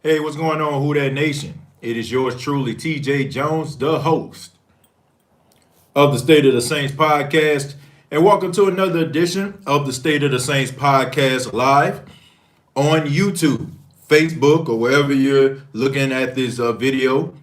Hey, what's going on, Who That Nation? It is yours truly, TJ Jones, the host of the State of the Saints podcast. And welcome to another edition of the State of the Saints podcast live on YouTube, Facebook, or wherever you're looking at this video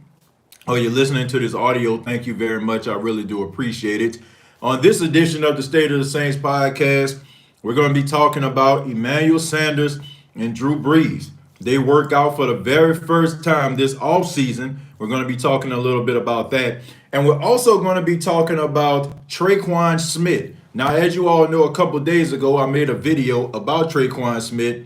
or you're listening to this audio. Thank you very much. I really do appreciate it. On this edition of the State of the Saints podcast, we're going to be talking about Emmanuel Sanders and Drew Brees. They work out for the very first time this offseason. We're going to be talking a little bit about that. And we're also going to be talking about Tre'Quan Smith. Now, as you all know, a couple days ago, I made a video about Tre'Quan Smith.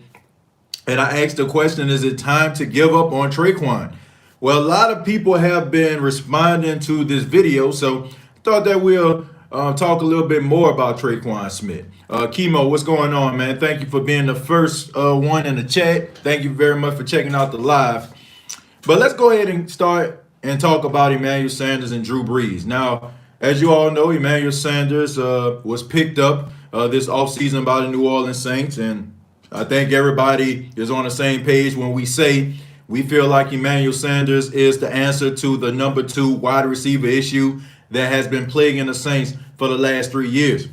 And I asked the question, is it time to give up on Tre'Quan? Well, a lot of people have been responding to this video. So I thought that we'll talk a little bit more about Tre'Quan Smith. Chemo, what's going on, man? Thank you for being the first one in the chat. Thank you very much for checking out the live. But let's go ahead and start and talk about Emmanuel Sanders and Drew Brees. Now, as you all know, Emmanuel Sanders was picked up this offseason by the New Orleans Saints. And I think everybody is on the same page when we say we feel like Emmanuel Sanders is the answer to the number 2 wide receiver issue that has been plaguing the Saints for the last 3 years.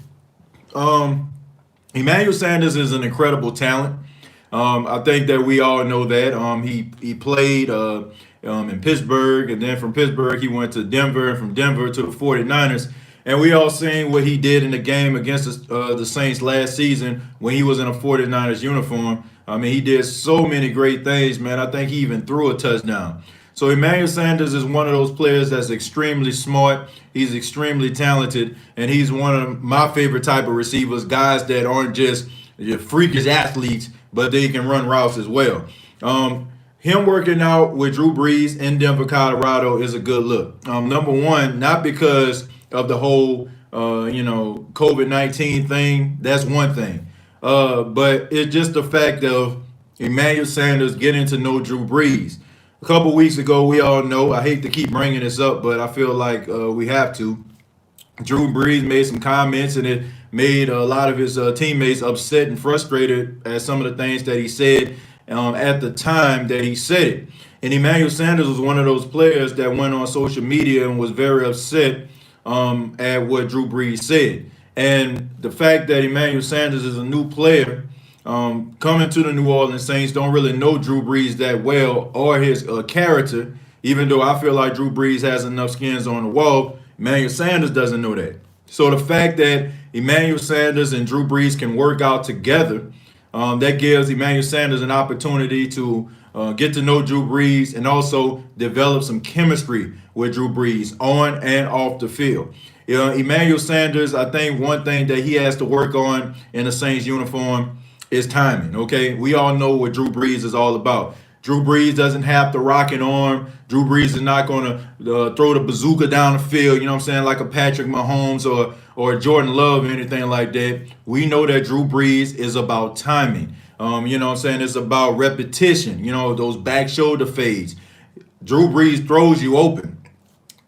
Emmanuel Sanders is an incredible talent. I think that we all know that. He played in Pittsburgh, and then from Pittsburgh he went to Denver, and from Denver to the 49ers. And we all seen what he did in the game against the Saints last season when he was in a 49ers uniform. I mean, he did so many great things, man. I think he even threw a touchdown. So Emmanuel Sanders is one of those players that's extremely smart. He's extremely talented, and he's one of my favorite type of receivers, guys that aren't just freakish athletes, but they can run routes as well. Him working out with Drew Brees in Denver, Colorado is a good look. Number one, not because of the whole, COVID-19 thing. That's one thing. But it's just the fact of Emmanuel Sanders getting to know Drew Brees. A couple weeks ago, we all know, I hate to keep bringing this up, but I feel like we have to. Drew Brees made some comments, and it made a lot of his teammates upset and frustrated at some of the things that he said at the time that he said it. And Emmanuel Sanders was one of those players that went on social media and was very upset at what Drew Brees said. And the fact that Emmanuel Sanders is a new player coming to the New Orleans Saints, don't really know Drew Brees that well or his character, even though I feel like Drew Brees has enough skins on the wall. Emmanuel Sanders doesn't know that. So the fact that Emmanuel Sanders and Drew Brees can work out together, that gives Emmanuel Sanders an opportunity to get to know Drew Brees and also develop some chemistry with Drew Brees on and off the field. Emmanuel Sanders, I think one thing that he has to work on in the Saints uniform is timing, okay? We all know what Drew Brees is all about. Drew Brees doesn't have the rocket arm. Drew Brees is not going to throw the bazooka down the field, you know what I'm saying, like a Patrick Mahomes or Jordan Love or anything like that. We know that Drew Brees is about timing. You know what I'm saying? It's about repetition, those back shoulder fades. Drew Brees throws you open.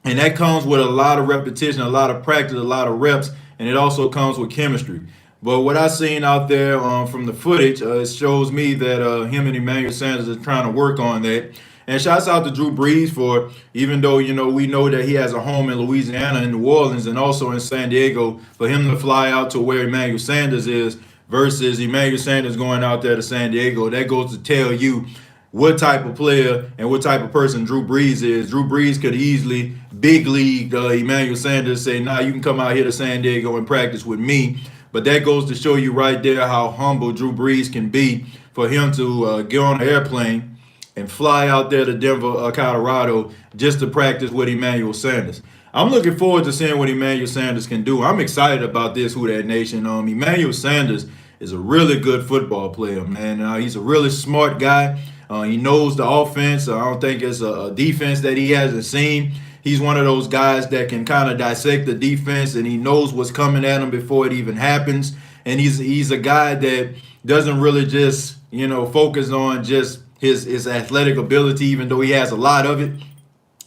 And that comes with a lot of repetition, a lot of practice, a lot of reps, and it also comes with chemistry. But what I've seen out there from the footage, it shows me that him and Emmanuel Sanders are trying to work on that. And shouts out to Drew Brees for, even though, we know that he has a home in Louisiana and New Orleans and also in San Diego, for him to fly out to where Emmanuel Sanders is versus Emmanuel Sanders going out there to San Diego. That goes to tell you what type of player and what type of person Drew Brees is. Drew Brees could easily, big league Emmanuel Sanders, say, nah, you can come out here to San Diego and practice with me. But that goes to show you right there how humble Drew Brees can be for him to get on an airplane and fly out there to Denver, Colorado, just to practice with Emmanuel Sanders. I'm looking forward to seeing what Emmanuel Sanders can do. I'm excited about this, Who That Nation. Emmanuel Sanders is a really good football player, man. He's a really smart guy. He knows the offense. I don't think it's a defense that he hasn't seen. He's one of those guys that can kind of dissect the defense, and he knows what's coming at him before it even happens. And he's a guy that doesn't really just, focus on just his athletic ability, even though he has a lot of it.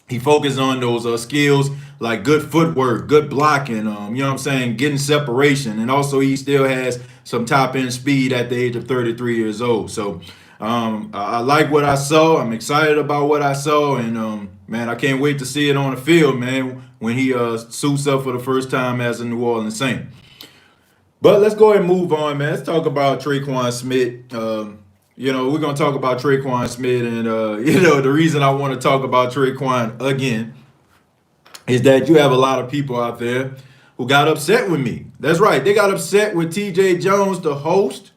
He focuses on those skills like good footwork, good blocking, getting separation. And also he still has some top end speed at the age of 33 years old. So I like what I saw. I'm excited about what I saw, and man, I can't wait to see it on the field, man, when he suits up for the first time as a New Orleans Saint. But let's go ahead and move on, man. Let's talk about Tre'Quan Smith. We're gonna talk about Tre'Quan Smith, and the reason I want to talk about Tre'Quan again is that you have a lot of people out there who got upset with me. That's right, they got upset with T.J. Jones, the host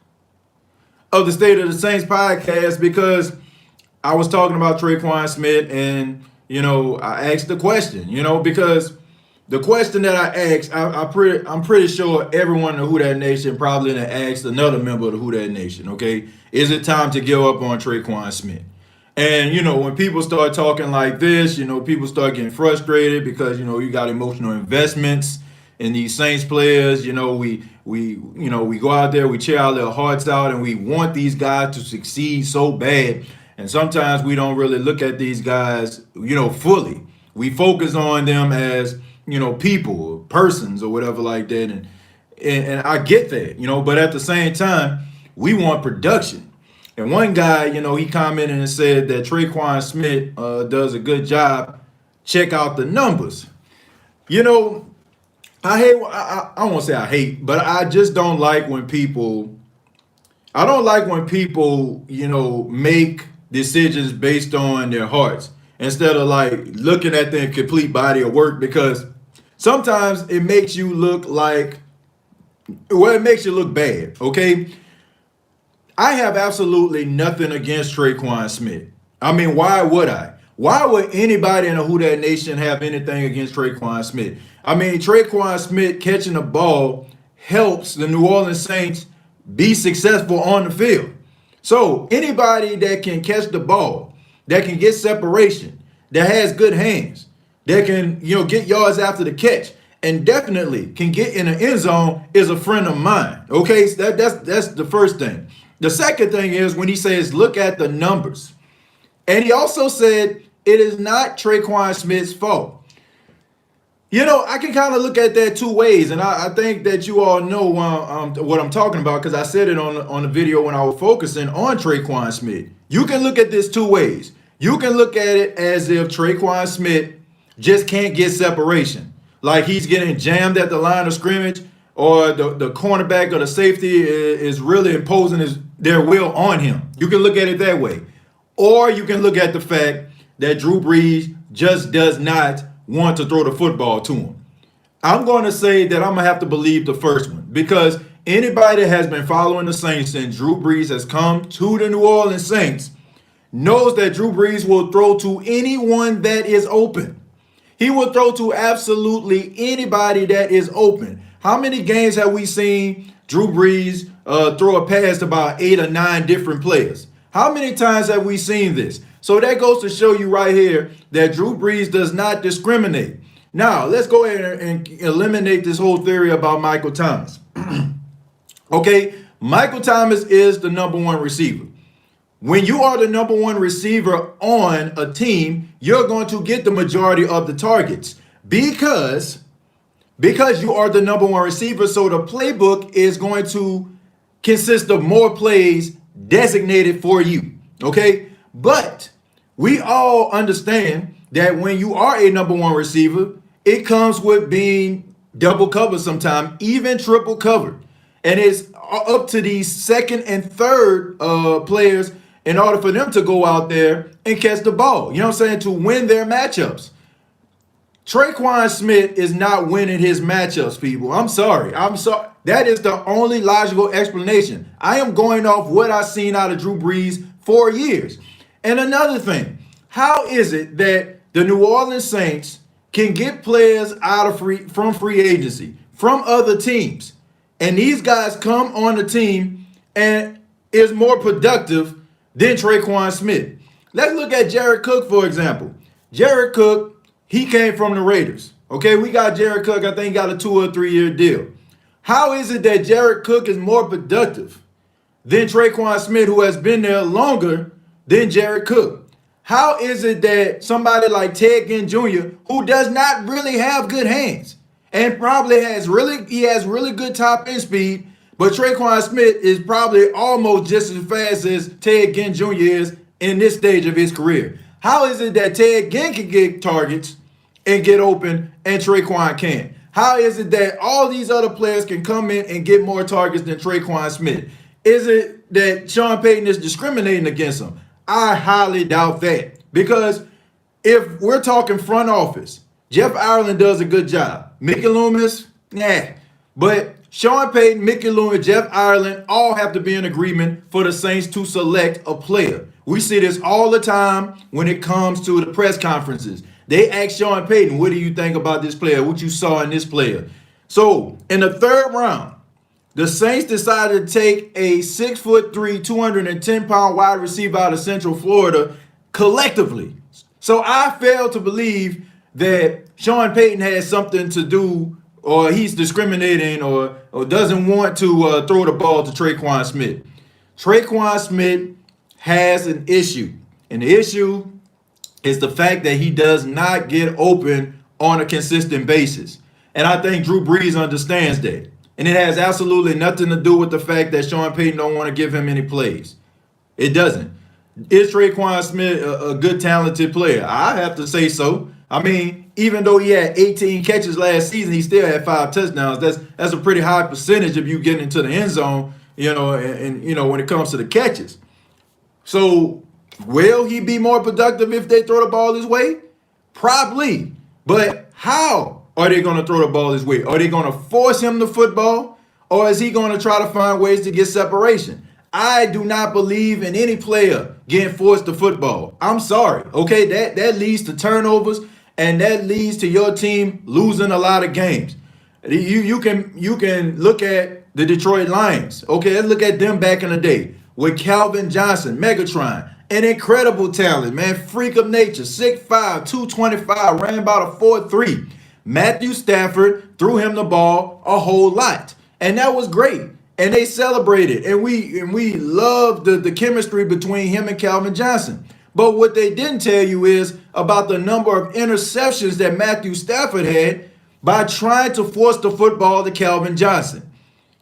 of the State of the Saints podcast, because I was talking about Tre'Quan Smith, and I asked the question, because the question that I asked, I'm pretty sure everyone in the Who Dat Nation probably asked another member of the Who Dat Nation. Okay, is it time to give up on Tre'Quan Smith? And when people start talking like this, people start getting frustrated because you got emotional investments in these Saints players. We go out there, we cheer our little hearts out, and we want these guys to succeed so bad. And sometimes we don't really look at these guys, fully. We focus on them as, people, or persons, or whatever like that. And I get that, but at the same time, we want production. And one guy, he commented and said that Tre'Quan Smith does a good job. Check out the numbers. I won't say I hate, but I just don't like when people, make decisions based on their hearts instead of like looking at their complete body of work, because sometimes it makes you look like, it makes you look bad, okay? I have absolutely nothing against Tre'Quan Smith. I mean, why would I? Why would anybody in the Who Dat Nation have anything against Tre'Quan Smith? I mean, Tre'Quan Smith catching the ball helps the New Orleans Saints be successful on the field. So anybody that can catch the ball, that can get separation, that has good hands, that can get yards after the catch, and definitely can get in the end zone is a friend of mine. Okay, so that's the first thing. The second thing is when he says look at the numbers, and he also said it is not Tre'Quan Smith's fault. I can kind of look at that two ways, and I think that you all know what I'm talking about, because I said it on the video when I was focusing on Tre'Quan Smith. You can look at this two ways. You can look at it as if Tre'Quan Smith just can't get separation, like he's getting jammed at the line of scrimmage, or the cornerback or the safety is really imposing their will on him. You can look at it that way. Or you can look at the fact that Drew Brees just does not want to throw the football to him. I'm going to say that I'm going to have to believe the first one, because anybody that has been following the Saints since Drew Brees has come to the New Orleans Saints knows that Drew Brees will throw to anyone that is open. He will throw to absolutely anybody that is open. How many games have we seen Drew Brees throw a pass to about 8 or 9 different players? How many times have we seen this? So that goes to show you right here that Drew Brees does not discriminate. Now, let's go ahead and eliminate this whole theory about Michael Thomas. Okay, Michael Thomas is the number one receiver. When you are the number one receiver on a team, you're going to get the majority of the targets because you are the number one receiver. So the playbook is going to consist of more plays designated for you. Okay, but we all understand that when you are a number one receiver, it comes with being double covered sometimes, even triple covered. And it's up to these second and third players in order for them to go out there and catch the ball. You know what I'm saying? To win their matchups. Tre'Quan Smith is not winning his matchups, people. I'm sorry. That is the only logical explanation. I am going off what I've seen out of Drew Brees for years. And another thing, how is it that the New Orleans Saints can get players from free agency, from other teams, and these guys come on the team and is more productive than Tre'Quan Smith? Let's look at Jared Cook, for example. Jared Cook, he came from the Raiders. Okay, we got Jared Cook. I think he got a 2 or 3 year deal. How is it that Jared Cook is more productive than Tre'Quan Smith, who has been there longer than Jared Cook? How is it that somebody like Ted Ginn Jr., who does not really have good hands and probably has really good top end speed, But Tre'Quan Smith is probably almost just as fast as Ted Ginn Jr. is in this stage of his career. How is it that Ted Ginn can get targets and get open and Tre'Quan can't? How is it that all these other players can come in and get more targets than Tre'Quan Smith? Is it that Sean Payton is discriminating against him? I highly doubt that. Because if we're talking front office, Jeff Ireland does a good job. Mickey Loomis, nah. But Sean Payton, Mickey Loomis, Jeff Ireland all have to be in agreement for the Saints to select a player. We see this all the time when it comes to the press conferences. They ask Sean Payton, what do you think about this player? What you saw in this player? So in the third round, the Saints decided to take a 6'3", 210-pound wide receiver out of Central Florida collectively. So I fail to believe that Sean Payton has something to do, or he's discriminating, or doesn't want to throw the ball to Tre'Quan Smith. Tre'Quan Smith has an issue, and the issue is the fact that he does not get open on a consistent basis. And I think Drew Brees understands that. And it has absolutely nothing to do with the fact that Sean Payton don't want to give him any plays. It doesn't. Is Tre'Quan Smith a good, talented player? I have to say so. I mean, even though he had 18 catches last season, he still had 5 touchdowns. That's a pretty high percentage of you getting into the end zone, and when it comes to the catches. So will he be more productive if they throw the ball his way? Probably. But how are they going to throw the ball his way? Are they going to force him the football? Or is he going to try to find ways to get separation? I do not believe in any player getting forced the football. I'm sorry. Okay, that leads to turnovers, and that leads to your team losing a lot of games. You can look at the Detroit Lions. Okay, let's look at them back in the day with Calvin Johnson, Megatron. An incredible talent, man. Freak of nature. 6'5", 225, ran about a 4.3. Matthew Stafford threw him the ball a whole lot. And that was great. And they celebrated. And we loved the chemistry between him and Calvin Johnson. But what they didn't tell you is about the number of interceptions that Matthew Stafford had by trying to force the football to Calvin Johnson.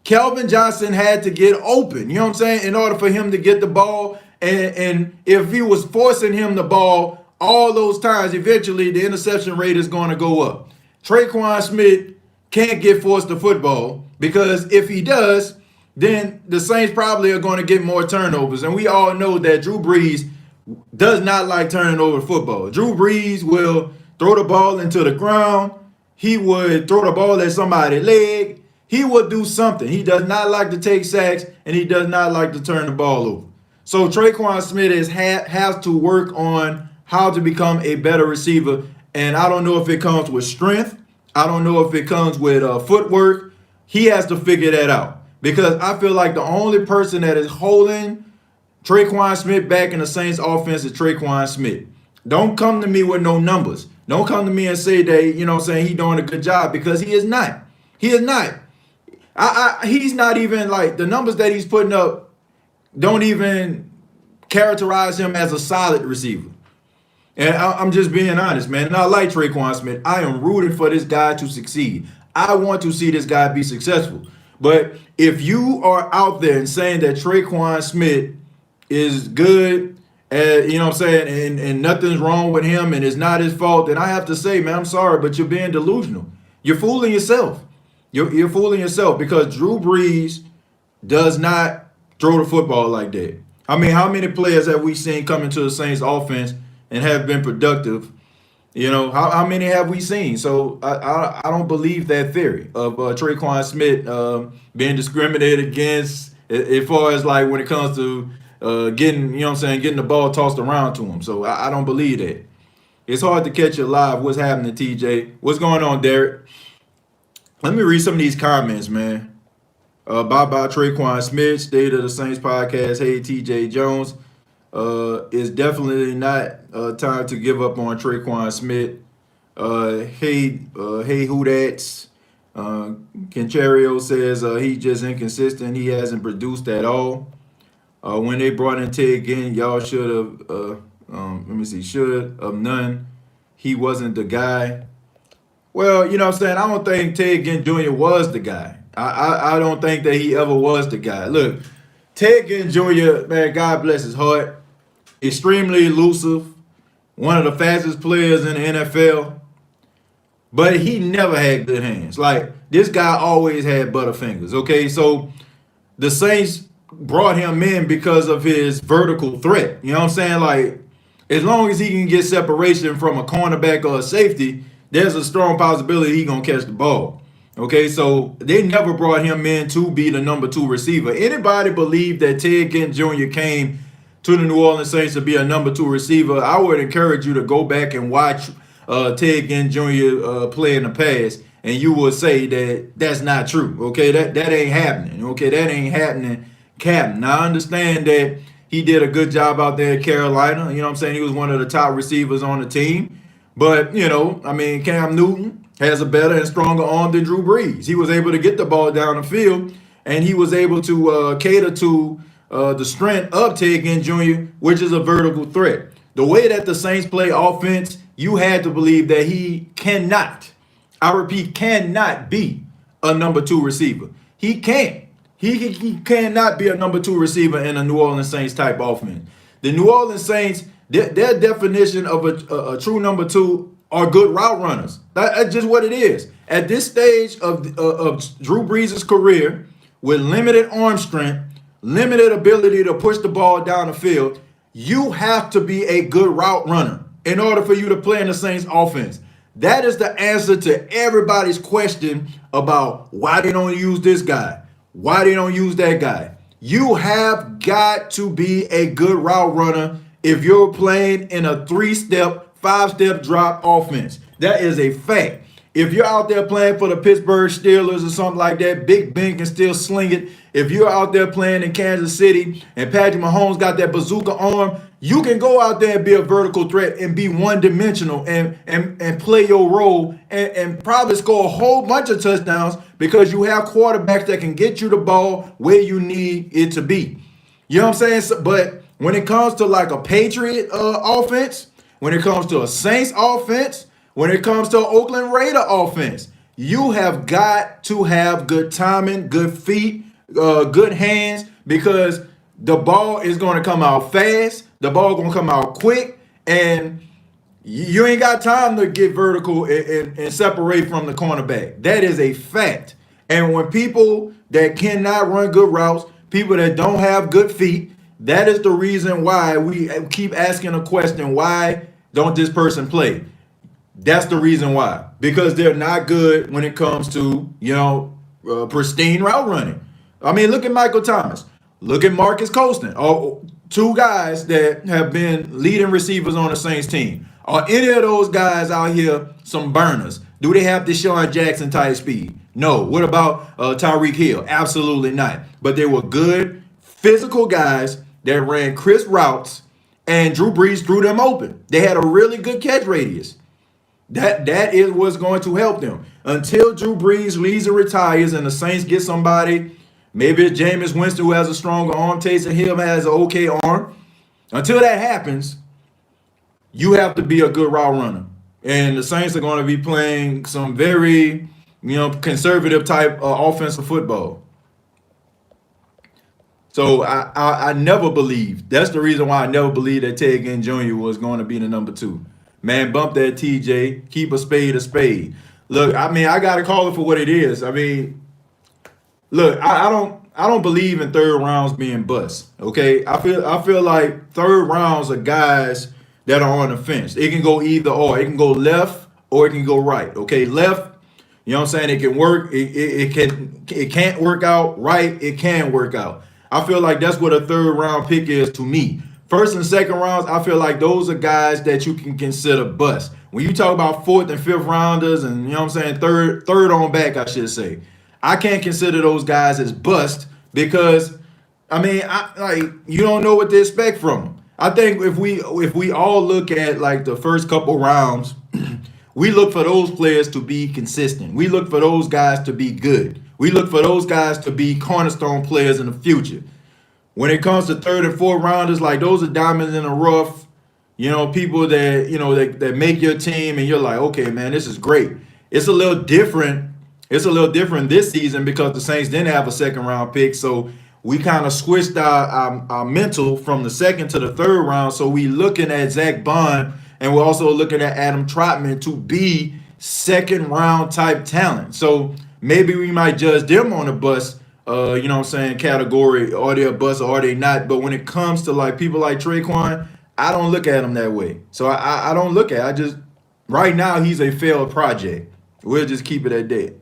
Calvin Johnson had to get open, you know what I'm saying, in order for him to get the ball. And if he was forcing him the ball all those times, eventually the interception rate is going to go up. Tre'Quan Smith can't get forced the football, because if he does, then the Saints probably are going to get more turnovers. And we all know that Drew Brees does not like turning over football. Drew Brees will throw the ball into the ground. He would throw the ball at somebody's leg. He would do something. He does not like to take sacks, and he does not like to turn the ball over. So Tre'Quan Smith has to work on how to become a better receiver. And I don't know if it comes with strength. I don't know if it comes with footwork. He has to figure that out, because I feel like the only person that is holding Tre'Quan Smith back in the Saints offense is Tre'Quan Smith. Don't come to me with no numbers. Don't come to me and say that, he's doing a good job, because he is not. He is not. He's not even, like, the numbers that he's putting up don't even characterize him as a solid receiver. And I'm just being honest, man. And I like Tre'Quan Smith. I am rooting for this guy to succeed. I want to see this guy be successful. But if you are out there and saying that Tre'Quan Smith is good, and nothing's wrong with him and it's not his fault, then I have to say, man, I'm sorry, but you're being delusional. You're fooling yourself. You're fooling yourself, because Drew Brees does not throw the football like that. I mean, how many players have we seen come into the Saints offense and have been productive? How many have we seen? So I don't believe that theory of Tre'Quan Smith being discriminated against as far as, like, when it comes to getting the ball tossed around to him. So I don't believe that. It's hard to catch you live. What's happening, TJ? What's going on, Derek? Let me read some of these comments, man. Bye-bye Tre'Quan Smith, State of the Saints podcast. Hey, TJ Jones. It's definitely not time to give up on Tre'Quan Smith. Hey, who that's? Kenchario says he's just inconsistent. He hasn't produced at all. When they brought in Ted Ginn, y'all should have, should have none. He wasn't the guy. Well, I don't think Ted Ginn Jr. was the guy. I don't think that he ever was the guy. Look, Ted Ginn Jr., man, God bless his heart, extremely elusive, one of the fastest players in the NFL, but he never had good hands. Like, this guy always had butterfingers, okay? So the Saints brought him in because of his vertical threat. You know what I'm saying? Like, as long as he can get separation from a cornerback or a safety, there's a strong possibility he's going to catch the ball. Okay, so they never brought him in to be the number 2 receiver. Anybody believe that Ted Ginn Jr. came to the New Orleans Saints to be a number 2 receiver? I would encourage you to go back and watch Ted Ginn Jr. Play in the past, and you will say that that's not true. Okay, that ain't happening. Okay, that ain't happening, Captain. Now, I understand that he did a good job out there at Carolina. You know what I'm saying? He was one of the top receivers on the team. But, you know, I mean, Cam Newton has a better and stronger arm than Drew Brees. He was able to get the ball down the field, and he was able to cater to the strength of Ted Ginn Jr., which is a vertical threat. The way that the Saints play offense, you had to believe that he cannot, I repeat, cannot be a number 2 receiver. He can't. He cannot be a number 2 receiver in a New Orleans Saints type offense. The New Orleans Saints, their definition of a true number 2 are good route runners. That's just what it is. At this stage of Drew Brees' career, with limited arm strength, limited ability to push the ball down the field, you have to be a good route runner in order for you to play in the Saints offense. That is the answer to everybody's question about why they don't use this guy, why they don't use that guy. You have got to be a good route runner if you're playing in a 3-step, 5-step drop offense. That is a fact. If you're out there playing for the Pittsburgh Steelers or something like that, Big Ben can still sling it. If you're out there playing in Kansas City and Patrick Mahomes got that bazooka arm, you can go out there and be a vertical threat and be one-dimensional and play your role and probably score a whole bunch of touchdowns because you have quarterbacks that can get you the ball where you need it to be. You know what I'm saying? So, but when it comes to like a Patriot offense, when it comes to a Saints offense, when it comes to an Oakland Raider offense, you have got to have good timing, good feet, good hands, because the ball is going to come out fast. The ball going to come out quick, and you ain't got time to get vertical and separate from the cornerback. That is a fact. And when people that cannot run good routes, people that don't have good feet, that is the reason why we keep asking a question, why don't this person play? That's the reason why. Because they're not good when it comes to, pristine route running. I mean, look at Michael Thomas. Look at Marcus Colston. Oh, 2 guys that have been leading receivers on the Saints team. Are any of those guys out here some burners? Do they have Deshaun Jackson type speed? No. What about Tyreek Hill? Absolutely not. But they were good physical guys that ran crisp routes, and Drew Brees threw them open. They had a really good catch radius. That is what's going to help them. Until Drew Brees leaves and retires and the Saints get somebody, maybe it's Jameis Winston who has a stronger arm, Taysom Hill has an okay arm. Until that happens, you have to be a good route runner. And the Saints are going to be playing some very, conservative type offensive football. So I never believed. That's the reason why I never believed that Ted Ginn Jr. was going to be the number 2. Man, bump that TJ. Keep a spade a spade. Look, I mean, I gotta call it for what it is. I mean, look, I don't believe in third rounds being bust. Okay, I feel like third rounds are guys that are on the fence. It can go either or. It can go left or it can go right. Okay, left, you know what I'm saying? It can work. It can't work out. Right, it can work out. I feel like that's what a third round pick is to me. First and second rounds, I feel like those are guys that you can consider bust. When you talk about fourth and fifth rounders and, third on back, I should say, I can't consider those guys as bust because, you don't know what to expect from them. I think if we all look at like the first couple rounds, we look for those players to be consistent. We look for those guys to be good. We look for those guys to be cornerstone players in the future. When it comes to third and fourth rounders, like those are diamonds in the rough, people that, that make your team and you're like, okay, man, this is great. It's a little different It's a little different this season because the Saints didn't have a second round pick. So we kind of switched our mental from the second to the third round. So we looking at Zach Bond, and we're also looking at Adam Trotman to be second round type talent. So maybe we might judge them on a bus, you know what I'm saying, category, are they a bust or are they not? But when it comes to like people like Tre'Quan, I don't look at them that way. So I don't look at it. I just, right now, he's a failed project. We'll just keep it at that.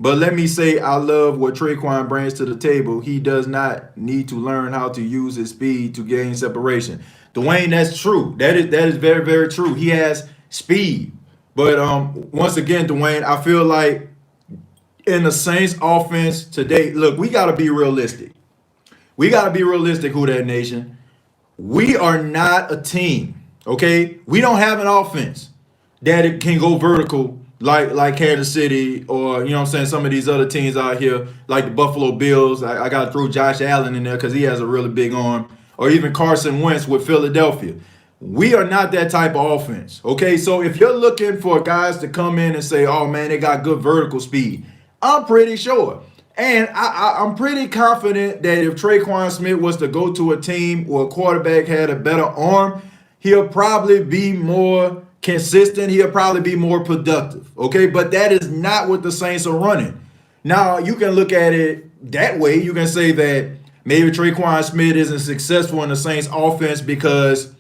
But let me say, I love what Tre'Quan brings to the table. He does not need to learn how to use his speed to gain separation. Dwayne, that's true. That is very, very true. He has speed. But once again, Dwayne, I feel like in the Saints offense today, look, we got to be realistic. We got to be realistic, Who Dat Nation. We are not a team, okay? We don't have an offense that it can go vertical like Kansas City or, you know what I'm saying, some of these other teams out here, like the Buffalo Bills. I got to throw Josh Allen in there because he has a really big arm. Or even Carson Wentz with Philadelphia. We are not that type of offense, okay? So if you're looking for guys to come in and say, oh, man, they got good vertical speed, I'm pretty sure. And I'm pretty confident that if Tre'Quan Smith was to go to a team where a quarterback had a better arm, he'll probably be more consistent. He'll probably be more productive, okay? But that is not what the Saints are running. Now, you can look at it that way. You can say that maybe Tre'Quan Smith isn't successful in the Saints offense because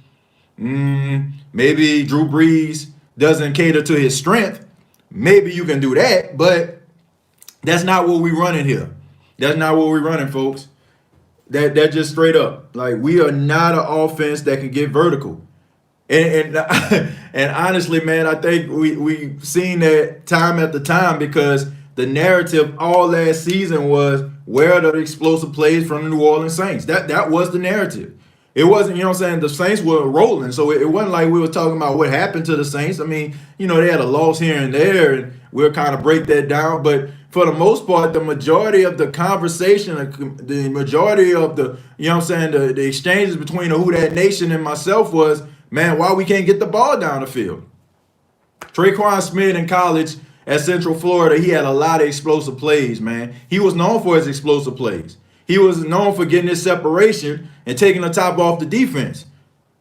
maybe Drew Brees doesn't cater to his strength. Maybe you can do that, but that's not what we're running here. That's not what we're running, folks. That just straight up. Like, we are not an offense that can get vertical. And and honestly, man, I think we've seen that time after time because the narrative all last season was, where are the explosive plays from the New Orleans Saints? That was the narrative. It wasn't, you know what I'm saying, the Saints were rolling. So it wasn't like we were talking about what happened to the Saints. I mean, you know, they had a loss here and there, and we'll kind of break that down. But for the most part, the majority of the conversation, the majority of the, you know what I'm saying, the exchanges between the Who Dat Nation and myself was, man, why we can't get the ball down the field? Tre'Quan Smith in college at Central Florida, he had a lot of explosive plays, man. He was known for his explosive plays. He was known for getting his separation and taking the top off the defense.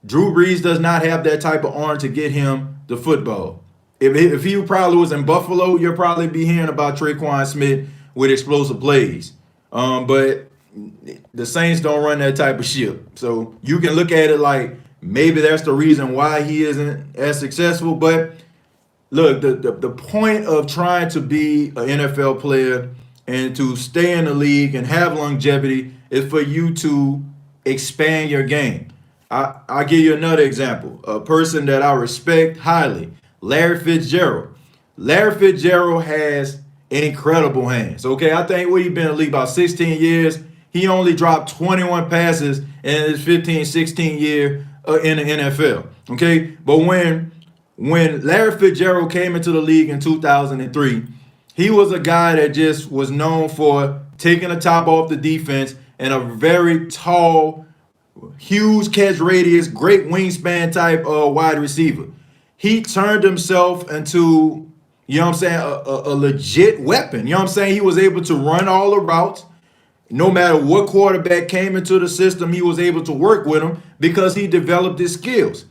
Drew Brees does not have that type of arm to get him the football. If he probably was in Buffalo, you'll probably be hearing about Tre'Quan Smith with explosive plays. But the Saints don't run that type of ship. So you can look at it like maybe that's the reason why he isn't as successful. But look, the point of trying to be an NFL player and to stay in the league and have longevity is for you to expand your game. I'll give you another example. A person that I respect highly, Larry Fitzgerald. Larry Fitzgerald has incredible hands. Okay, I think he's been in the league about 16 years. He only dropped 21 passes in his 15, 16 year in the NFL. Okay, but when Larry Fitzgerald came into the league in 2003, he was a guy that just was known for taking the top off the defense and a very tall, huge catch radius, great wingspan type wide receiver. He turned himself into, you know what I'm saying, a legit weapon. You know what I'm saying? He was able to run all the routes. No matter what quarterback came into the system, he was able to work with him because he developed his skills.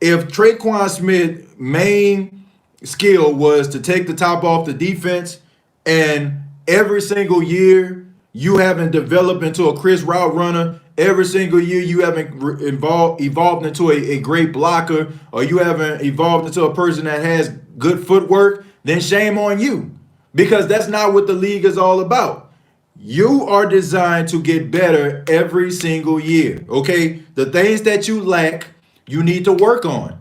If Tre'Quan Smith's main skill was to take the top off the defense, and every single year you haven't developed into a crisp route runner, every single year you haven't evolved into a great blocker, or you haven't evolved into a person that has good footwork, then shame on you, because that's not what the league is all about. You are designed to get better every single year, okay? The things that you lack, you need to work on.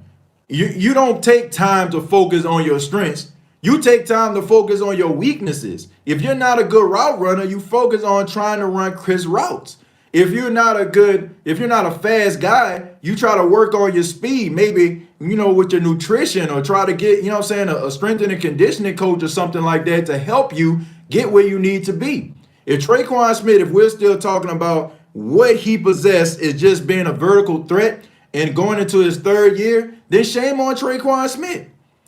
You don't take time to focus on your strengths. You take time to focus on your weaknesses. If you're not a good route runner, you focus on trying to run crisp routes. If you're not a fast guy, you try to work on your speed, maybe, you know, with your nutrition, or try to get, you know what I'm saying, a strength and conditioning coach or something like that to help you get where you need to be. If Tre'Quan Smith, if we're still talking about what he possessed is just being a vertical threat and going into his third year, then shame on Tre'Quan Smith.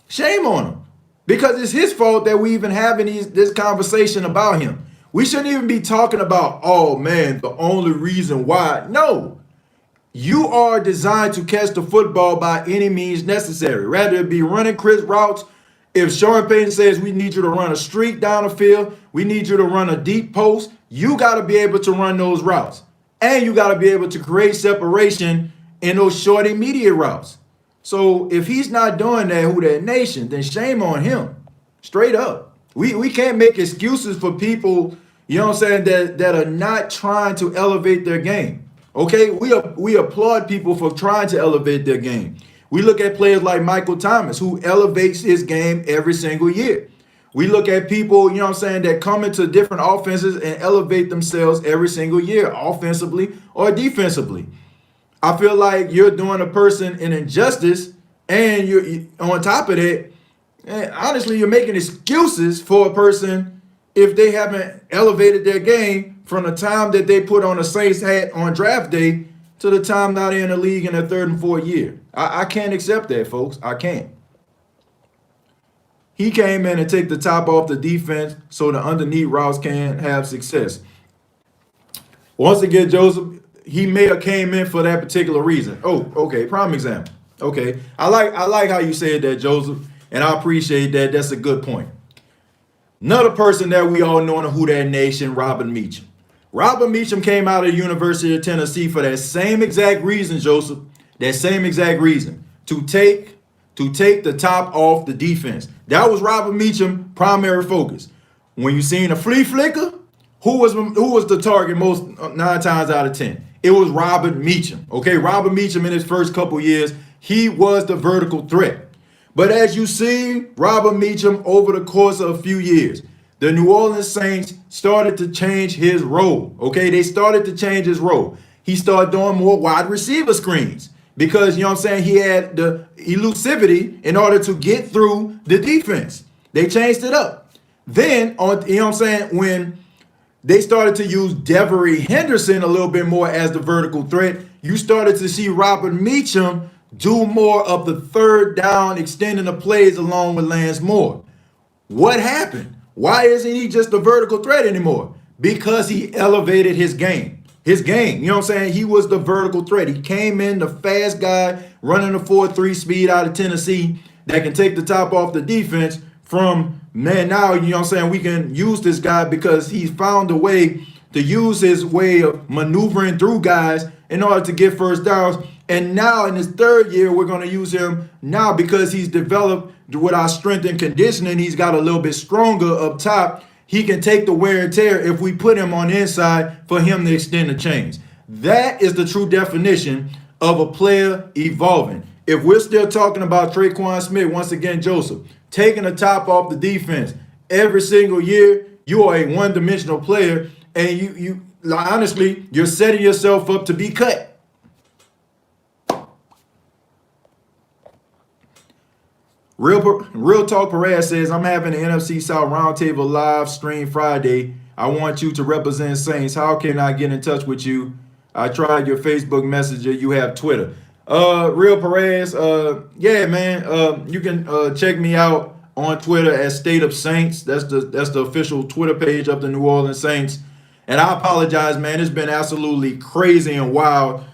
Shame on him. because it's his fault that we even having this conversation about him. We shouldn't even be talking about, oh man, the only reason why. No, you are designed to catch the football by any means necessary. Rather it be running crisp routes. If Sean Payton says we need you to run a streak down the field, we need you to run a deep post, you got to be able to run those routes. And you got to be able to create separation in those short immediate routes. So if he's not doing that, who that nation, then shame on him. Straight up. We can't make excuses for people, you know what I'm saying, that are not trying to elevate their game. Okay, we applaud people for trying to elevate their game. We look at players like Michael Thomas, who elevates his game every single year. We look at people, you know what I'm saying, that come into different offenses and elevate themselves every single year, offensively or defensively. I feel like you're doing a person an injustice, and you're on top of that, honestly, you're making excuses for a person if they haven't elevated their game from the time that they put on a Saints hat on draft day to the time now they're in the league in their third and fourth year. I can't accept that, folks. I can't. He came in and take the top off the defense so the underneath routes can have success. Once again, Joseph, he may have came in for that particular reason. Oh, okay, prime example. Okay, I like how you said that, Joseph, and I appreciate that. That's a good point. Another person that we all know in the Who Dat Nation, Robert Meacham. Robert Meacham came out of the University of Tennessee for that same exact reason, Joseph. That same exact reason, to take the top off the defense. That was Robert Meacham's primary focus. When you seen a flea flicker, who was the target most 9 times out of 10? It was Robert Meacham. Okay, Robert Meacham in his first couple years, he was the vertical threat. But as you see, Robert Meacham over the course of a few years, the New Orleans Saints started to change his role. Okay, they started to change his role. He started doing more wide receiver screens because, you know what I'm saying, he had the elusivity in order to get through the defense. They changed it up. Then, you know what I'm saying, when they started to use Devery Henderson a little bit more as the vertical threat, you started to see Robert Meacham do more of the third down, extending the plays along with Lance Moore. What happened? Why isn't he just a vertical threat anymore? Because he elevated his game. His game, you know what I'm saying? He was the vertical threat. He came in, the fast guy, running the 4.3 speed out of Tennessee that can take the top off the defense from, man, now, you know what I'm saying, we can use this guy because he's found a way to use his way of maneuvering through guys in order to get first downs. And now in his third year, we're going to use him now because he's developed with our strength and conditioning. He's got a little bit stronger up top. He can take the wear and tear if we put him on the inside for him to extend the chains. That is the true definition of a player evolving. If we're still talking about Tre'Quan Smith, once again, Joseph, taking the top off the defense every single year, you are a one-dimensional player, and you honestly, you're setting yourself up to be cut. Real Talk Perez says, I'm having an NFC South Roundtable live stream Friday. I want you to represent Saints. How can I get in touch with you? I tried your Facebook Messenger. You have Twitter. Real Perez, yeah, man. You can check me out on Twitter at State of Saints. That's the official Twitter page of the New Orleans Saints. And I apologize, man. It's been absolutely crazy and wild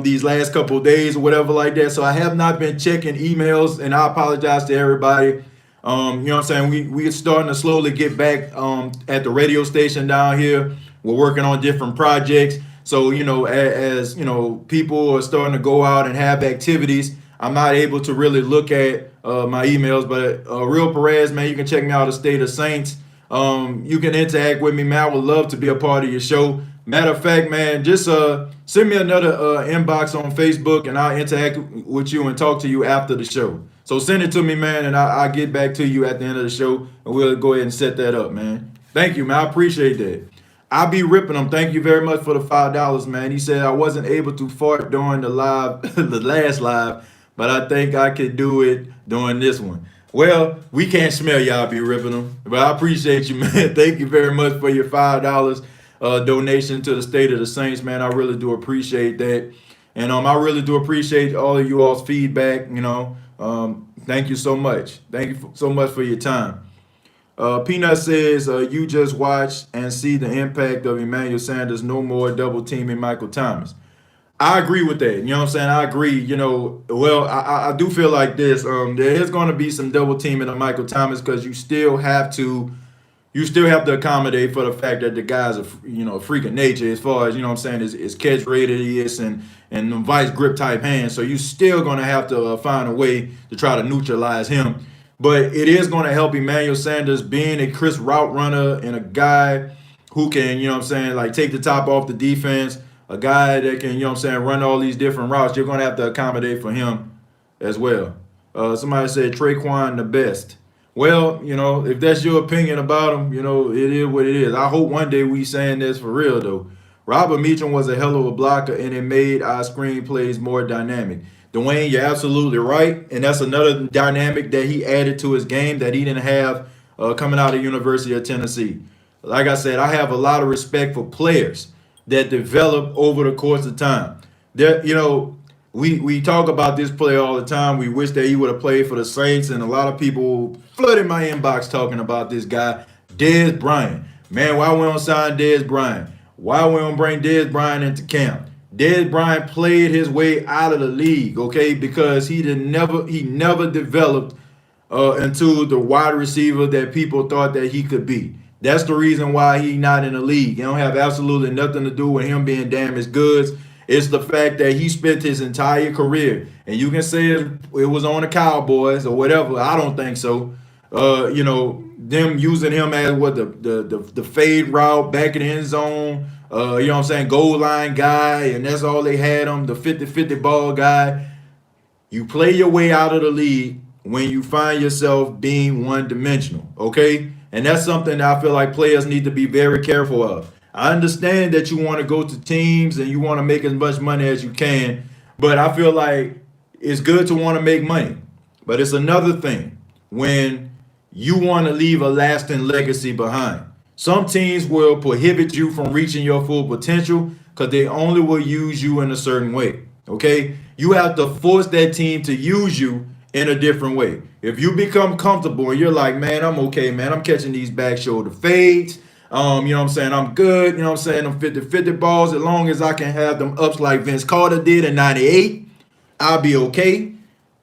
these last couple of days or whatever like that. So I have not been checking emails, and I apologize to everybody. You know what I'm saying? We're starting to slowly get back at the radio station down here. We're working on different projects. So, you know, as you know, people are starting to go out and have activities, I'm not able to really look at my emails. But Real Perez, man, you can check me out at State of Saints. You can interact with me, man. I would love to be a part of your show. Matter of fact, man, just send me another inbox on Facebook, and I'll interact with you and talk to you after the show. So send it to me, man, and I'll get back to you at the end of the show, and we'll go ahead and set that up, man. Thank you, man. I appreciate that. I'll be ripping them. Thank you very much for the $5, man. He said I wasn't able to fart during the live, the last live, but I think I could do it during this one. Well, we can't smell y'all be ripping them, but I appreciate you, man. Thank you very much for your $5 donation to the State of the Saints, man. I really do appreciate that. And I really do appreciate all of you all's feedback, you know, Thank you so much. Thank you so much for your time. Peanut says, you just watch and see the impact of Emmanuel Sanders, no more double teaming Michael Thomas. I agree with that. You know what I'm saying? I agree. Well, I do feel like this. There is going to be some double teaming of Michael Thomas because you still have to accommodate for the fact that the guy's a freak of nature as far as you know what I'm saying is catch rated he is and the vice grip type hands. So you still gonna have to find a way to try to neutralize him. But it is gonna help Emmanuel Sanders being a crisp route runner and a guy who can, you know what I'm saying, like take the top off the defense, a guy that can, you know what I'm saying, run all these different routes. You're gonna have to accommodate for him as well. Somebody said Tre'Quan the best. Well, if that's your opinion about him, it is what it is. I hope one day we saying this for real though. Robert Meacham was a hell of a blocker, and it made our screenplays more dynamic. Dwayne, you're absolutely right, and that's another dynamic that he added to his game that he didn't have coming out of University of Tennessee. Like I said, I have a lot of respect for players that develop over the course of time. We talk about this player all the time. We wish that he would have played for the Saints, and a lot of people flooded my inbox talking about this guy, Dez Bryant. Man, why we don't sign Dez Bryant? Why we don't bring Dez Bryant into camp? Dez Bryant played his way out of the league, okay, because he never developed into the wide receiver that people thought that he could be. That's the reason why he's not in the league. It don't have absolutely nothing to do with him being damaged goods. It's the fact that he spent his entire career, and you can say it was on the Cowboys or whatever. I don't think so. Them using him as what the fade route back in the end zone, you know what I'm saying, goal line guy, and that's all they had him, the 50-50 ball guy. You play your way out of the league when you find yourself being one-dimensional, okay? And that's something that I feel like players need to be very careful of. I understand that you want to go to teams and you want to make as much money as you can, but I feel like it's good to want to make money. But it's another thing when you want to leave a lasting legacy behind. Some teams will prohibit you from reaching your full potential because they only will use you in a certain way. Okay? You have to force that team to use you in a different way. If you become comfortable and you're like, man, I'm okay, man. I'm catching these back shoulder fades. You know what I'm saying? I'm good. You know what I'm saying? I'm 50-50 balls. As long as I can have them ups like Vince Carter did in 98, I'll be okay.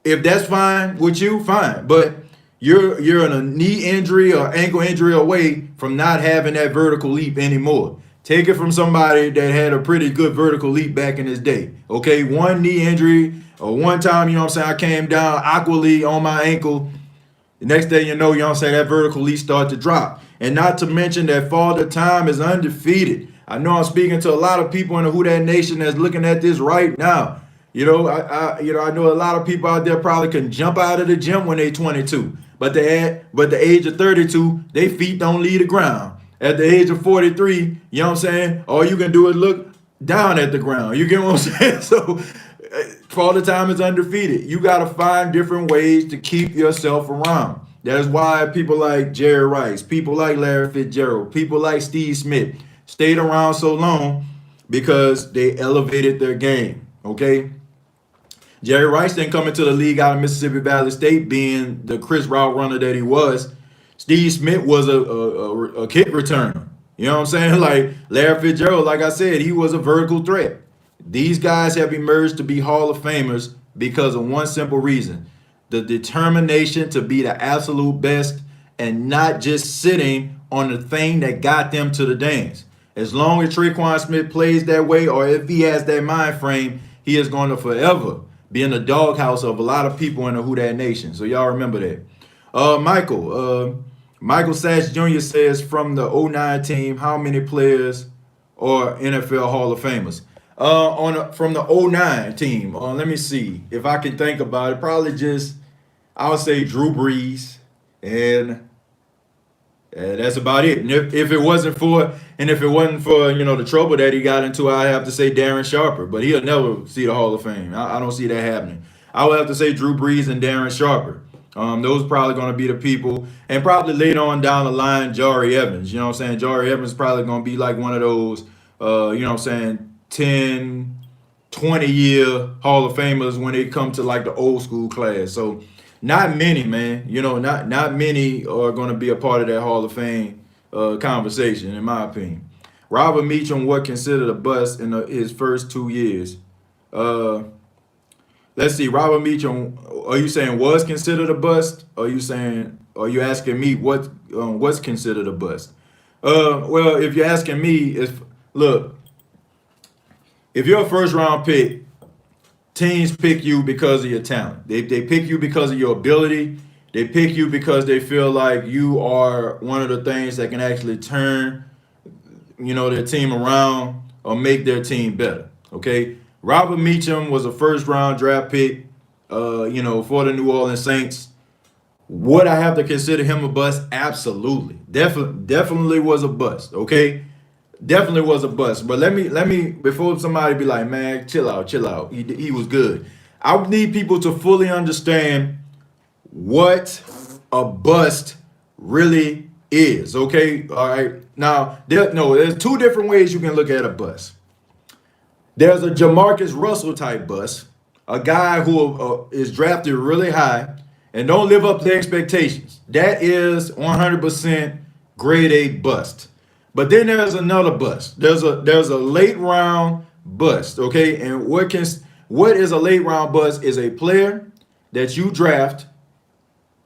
If that's fine with you, fine. But you're in a knee injury or ankle injury away from not having that vertical leap anymore. Take it from somebody that had a pretty good vertical leap back in his day. Okay, one knee injury or one time, you know what I'm saying, I came down awkwardly on my ankle. The next day, you know what I'm saying, that vertical leap started to drop. And not to mention that Father Time is undefeated. I know I'm speaking to a lot of people in the Who Dat Nation that's looking at this right now. I know a lot of people out there probably can jump out of the gym when they're 22. But the age of 32, their feet don't leave the ground. At the age of 43, you know what I'm saying? All you can do is look down at the ground. You get what I'm saying? So Father Time is undefeated. You got to find different ways to keep yourself around. That's why people like Jerry Rice, people like Larry Fitzgerald, people like Steve Smith stayed around so long because they elevated their game, okay? Jerry Rice didn't come into the league out of Mississippi Valley State being the crisp route runner that he was. Steve Smith was a kick returner. You know what I'm saying? Like Larry Fitzgerald, like I said, he was a vertical threat. These guys have emerged to be Hall of Famers because of one simple reason: the determination to be the absolute best and not just sitting on the thing that got them to the dance. As long as Tre'Quan Smith plays that way, or if he has that mind frame, he is going to forever be in the doghouse of a lot of people in the Who Dat Nation. So y'all remember that. Michael Satch Jr. says, from the '09 team, how many players are NFL Hall of Famers? From the '09 team, let me see if I can think about it. Probably just, I would say Drew Brees, and that's about it. And if it wasn't for the trouble that he got into, I have to say Darren Sharper, but he'll never see the Hall of Fame. I don't see that happening. I would have to say Drew Brees and Darren Sharper. Those are probably going to be the people, and probably later on down the line, Jari Evans. You know what I'm saying? Jari Evans is probably going to be like one of those, 10, 20-year Hall of Famers when they come to like the old school class. So Not many, man. Not many are going to be a part of that Hall of Fame conversation, in my opinion. Robert Meacham was considered a bust in his first 2 years. Uh, let's see, Robert Meacham. Are you saying was considered a bust? Or are you asking me what's considered a bust? Well, if you're asking me, look, if you're a first round pick, teams pick you because of your talent. They pick you because of your ability. They pick you because they feel like you are one of the things that can actually turn, their team around or make their team better. Okay. Robert Meacham was a first round draft pick, for the New Orleans Saints. Would I have to consider him a bust? Absolutely. Definitely was a bust. Okay. Definitely was a bust. But let me before somebody be like, man, chill out. He was good. I need people to fully understand what a bust really is. Okay. All right. Now, there's two different ways you can look at a bust. There's a Jamarcus Russell type bust, a guy who is drafted really high and don't live up to expectations. That is 100% grade A bust. But then there's another bust. There's a late round bust, okay? And what is a late round bust is a player that you draft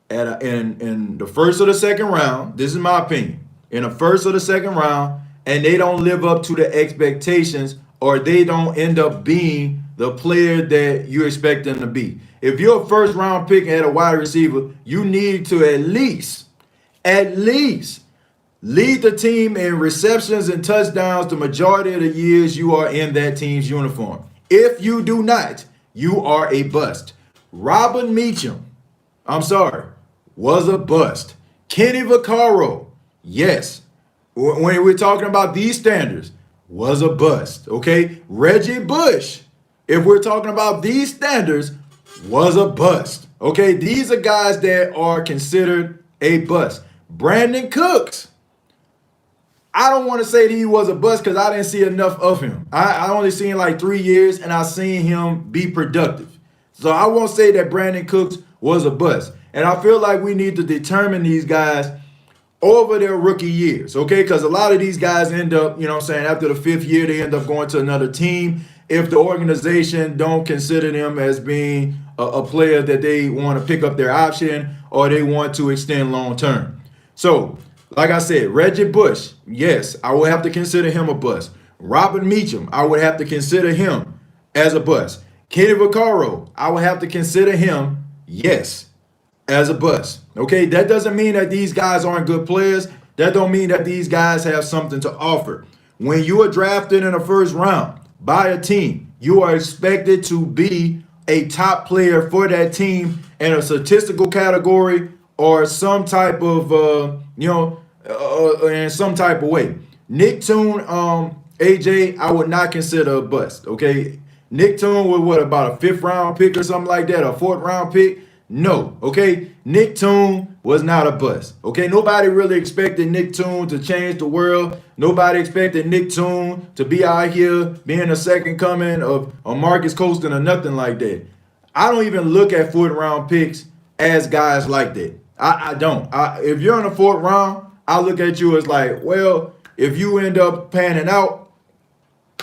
in the first or the second round. This is my opinion. In the first or the second round, and they don't live up to the expectations, or they don't end up being the player that you expect them to be. If you're a first round pick and at a wide receiver, you need to at least lead the team in receptions and touchdowns the majority of the years you are in that team's uniform. If you do not, you are a bust. Robert Meacham, was a bust. Kenny Vaccaro, yes. When we're talking about these standards, was a bust, okay? Reggie Bush, if we're talking about these standards, was a bust, okay? These are guys that are considered a bust. Brandon Cooks, I don't want to say that he was a bust because I didn't see enough of him. I only seen like 3 years, and I seen him be productive. So I won't say that Brandon Cooks was a bust. And I feel like we need to determine these guys over their rookie years, okay? Because a lot of these guys end up, after the 5th year, they end up going to another team if the organization don't consider them as being a player that they want to pick up their option or they want to extend long term. So, like I said, Reggie Bush, yes, I would have to consider him a bust. Robert Meacham, I would have to consider him as a bust. Kenny Vaccaro, I would have to consider him, yes, as a bust. Okay, that doesn't mean that these guys aren't good players. That don't mean that these guys have something to offer. When you are drafted in the first round by a team, you are expected to be a top player for that team in a statistical category or some type of, in some type of way. Nick Toon, AJ, I would not consider a bust, okay? Nick Toon was about a 5th round pick or something like that, a 4th round pick? No, okay? Nick Toon was not a bust, okay? Nobody really expected Nick Toon to change the world. Nobody expected Nick Toon to be out here being a second coming of Marcus Colston or nothing like that. I don't even look at 4th round picks as guys like that. I don't. If you're in the 4th round, I look at you as like, well, if you end up panning out,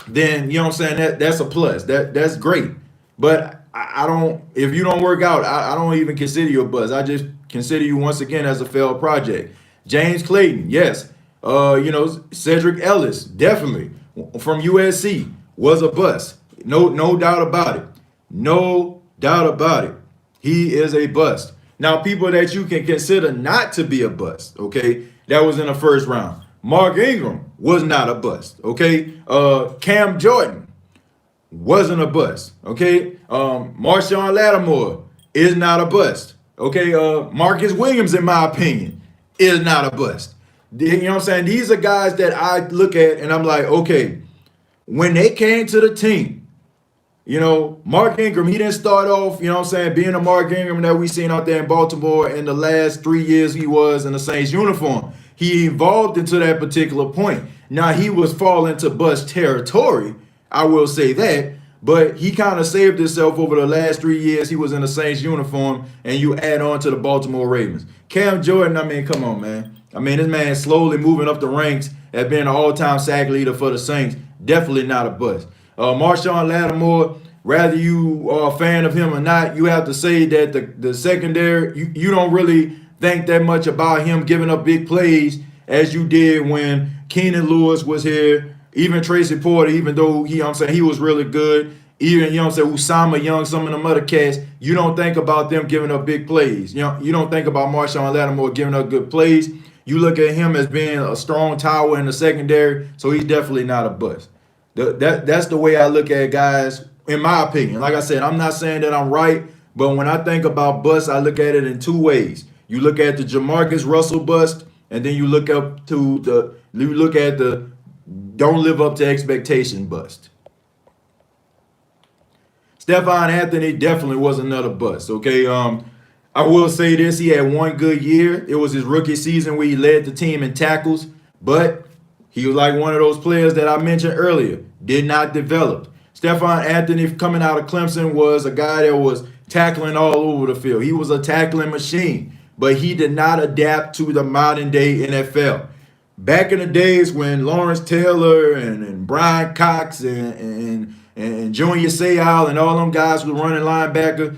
then that's a plus. That's great. But I don't, if you don't work out, I don't even consider you a buzz. I just consider you once again as a failed project. James Clayton, yes. Cedric Ellis, definitely from USC, was a bust. No doubt about it. No doubt about it. He is a bust. Now, people that you can consider not to be a bust, okay, that was in the first round. Mark Ingram was not a bust, okay? Cam Jordan wasn't a bust, okay? Marshawn Lattimore is not a bust, okay? Marcus Williams, in my opinion, is not a bust. You know what I'm saying? These are guys that I look at and I'm like, okay, when they came to the team, Mark Ingram, he didn't start off, being a Mark Ingram that we seen out there in Baltimore in the last 3 years he was in the Saints uniform. He evolved into that particular point. Now, he was falling to bust territory, I will say that, But he kind of saved himself over the last 3 years he was in the Saints uniform, and you add on to the Baltimore Ravens. Cam Jordan, I mean, come on, man. I mean, this man slowly moving up the ranks at being an all-time sack leader for the Saints. Definitely not a bust. Marshawn Lattimore, whether you are a fan of him or not, you have to say that the secondary, you don't really think that much about him giving up big plays as you did when Keenan Lewis was here. Even Tracy Porter, even though he was really good. Even, Usama Young, some of them other cats, you don't think about them giving up big plays. You don't think about Marshawn Lattimore giving up good plays. You look at him as being a strong tower in the secondary, so he's definitely not a bust. That's the way I look at guys, in my opinion. Like I said, I'm not saying that I'm right, but when I think about bust, I look at it in two ways. You look at the Jamarcus Russell bust, and then you look at the don't live up to expectation bust. Stephon Anthony definitely was another bust, okay? I will say this, he had one good year. It was his rookie season where he led the team in tackles, but he was like one of those players that I mentioned earlier, did not develop. Stephon Anthony coming out of Clemson was a guy that was tackling all over the field. He was a tackling machine, but he did not adapt to the modern day NFL. Back in the days when Lawrence Taylor and Brian Cox and Junior Seau and all them guys were running linebacker,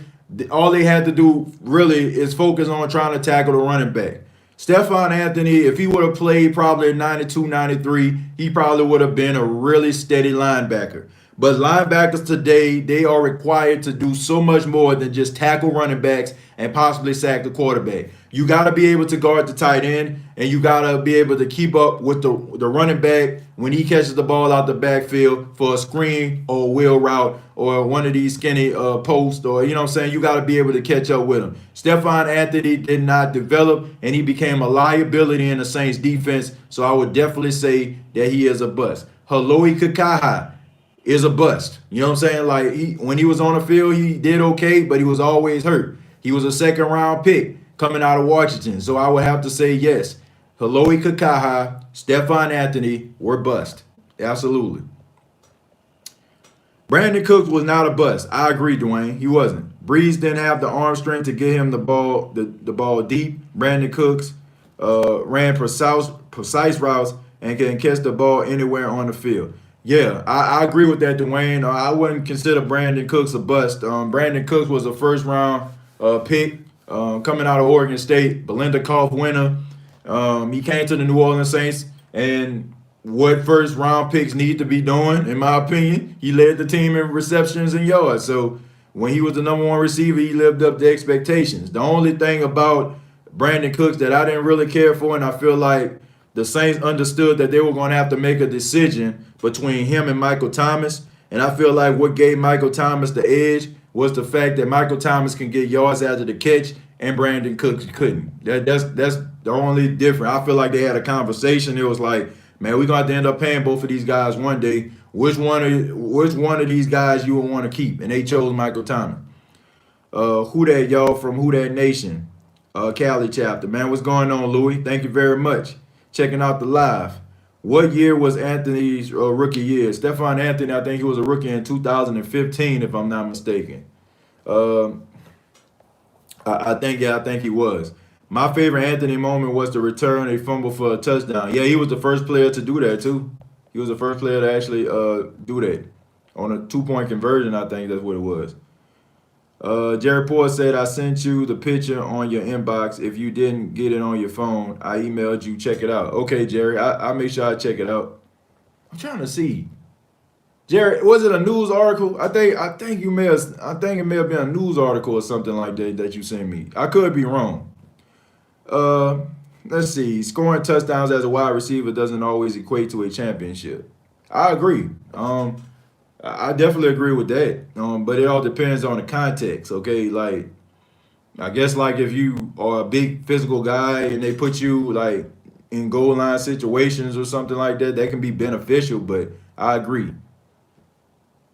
all they had to do really is focus on trying to tackle the running back. Stephon Anthony, if he would have played probably in 92, 93, he probably would have been a really steady linebacker. But linebackers today, they are required to do so much more than just tackle running backs and possibly sack the quarterback. You got to be able to guard the tight end, and you got to be able to keep up with the running back when he catches the ball out the backfield for a screen or a wheel route or one of these skinny posts, or, you got to be able to catch up with him. Stephon Anthony did not develop, and he became a liability in the Saints defense, so I would definitely say that he is a bust. Haloi Kakaha is a bust. You know what I'm saying? Like, when he was on the field, he did okay, but he was always hurt. He was a second-round pick coming out of Washington, so I would have to say yes. Haloi Kakaha, Stephon Anthony were bust. Absolutely. Brandon Cooks was not a bust. I agree, Dwayne. He wasn't. Brees didn't have the arm strength to get him the ball deep. Brandon Cooks ran precise routes and can catch the ball anywhere on the field. Yeah, I agree with that, Dwayne. I wouldn't consider Brandon Cooks a bust. Brandon Cooks was a first-round pick coming out of Oregon State, Belinda Koff winner. He came to the New Orleans Saints, and what first-round picks need to be doing, in my opinion, he led the team in receptions and yards. So when he was the number one receiver, he lived up to expectations. The only thing about Brandon Cooks that I didn't really care for, and I feel like the Saints understood that they were going to have to make a decision between him and Michael Thomas. And I feel like what gave Michael Thomas the edge was the fact that Michael Thomas can get yards after the catch and Brandon Cooks couldn't. That's the only difference. I feel like they had a conversation. It was like, man, we're going to have to end up paying both of these guys one day. Which one of these guys you would want to keep? And they chose Michael Thomas. Who that, y'all, from Who That Nation? Cali chapter. Man, what's going on, Louis? Thank you very much. Checking out the live. What year was Anthony's rookie year? Stephon Anthony, I think he was a rookie in 2015, if I'm not mistaken. I think he was. My favorite Anthony moment was to return a fumble for a touchdown. Yeah, he was the first player to do that too. He was the first player to actually do that on a 2-point conversion. I think that's what it was. Jared Poor said, I sent you the picture on your inbox. If you didn't get it on your phone, I emailed you. Check it out. Okay, Jerry, I'll make sure I check it out. I'm trying to see. Jerry, was it a news article? I think it may have been a news article or something like that you sent me. I could be wrong. Let's see. Scoring touchdowns as a wide receiver doesn't always equate to a championship. I agree. I definitely agree with that. But it all depends on the context, okay? Like, I guess like if you are a big physical guy and they put you like in goal line situations or something like that, that can be beneficial, but I agree.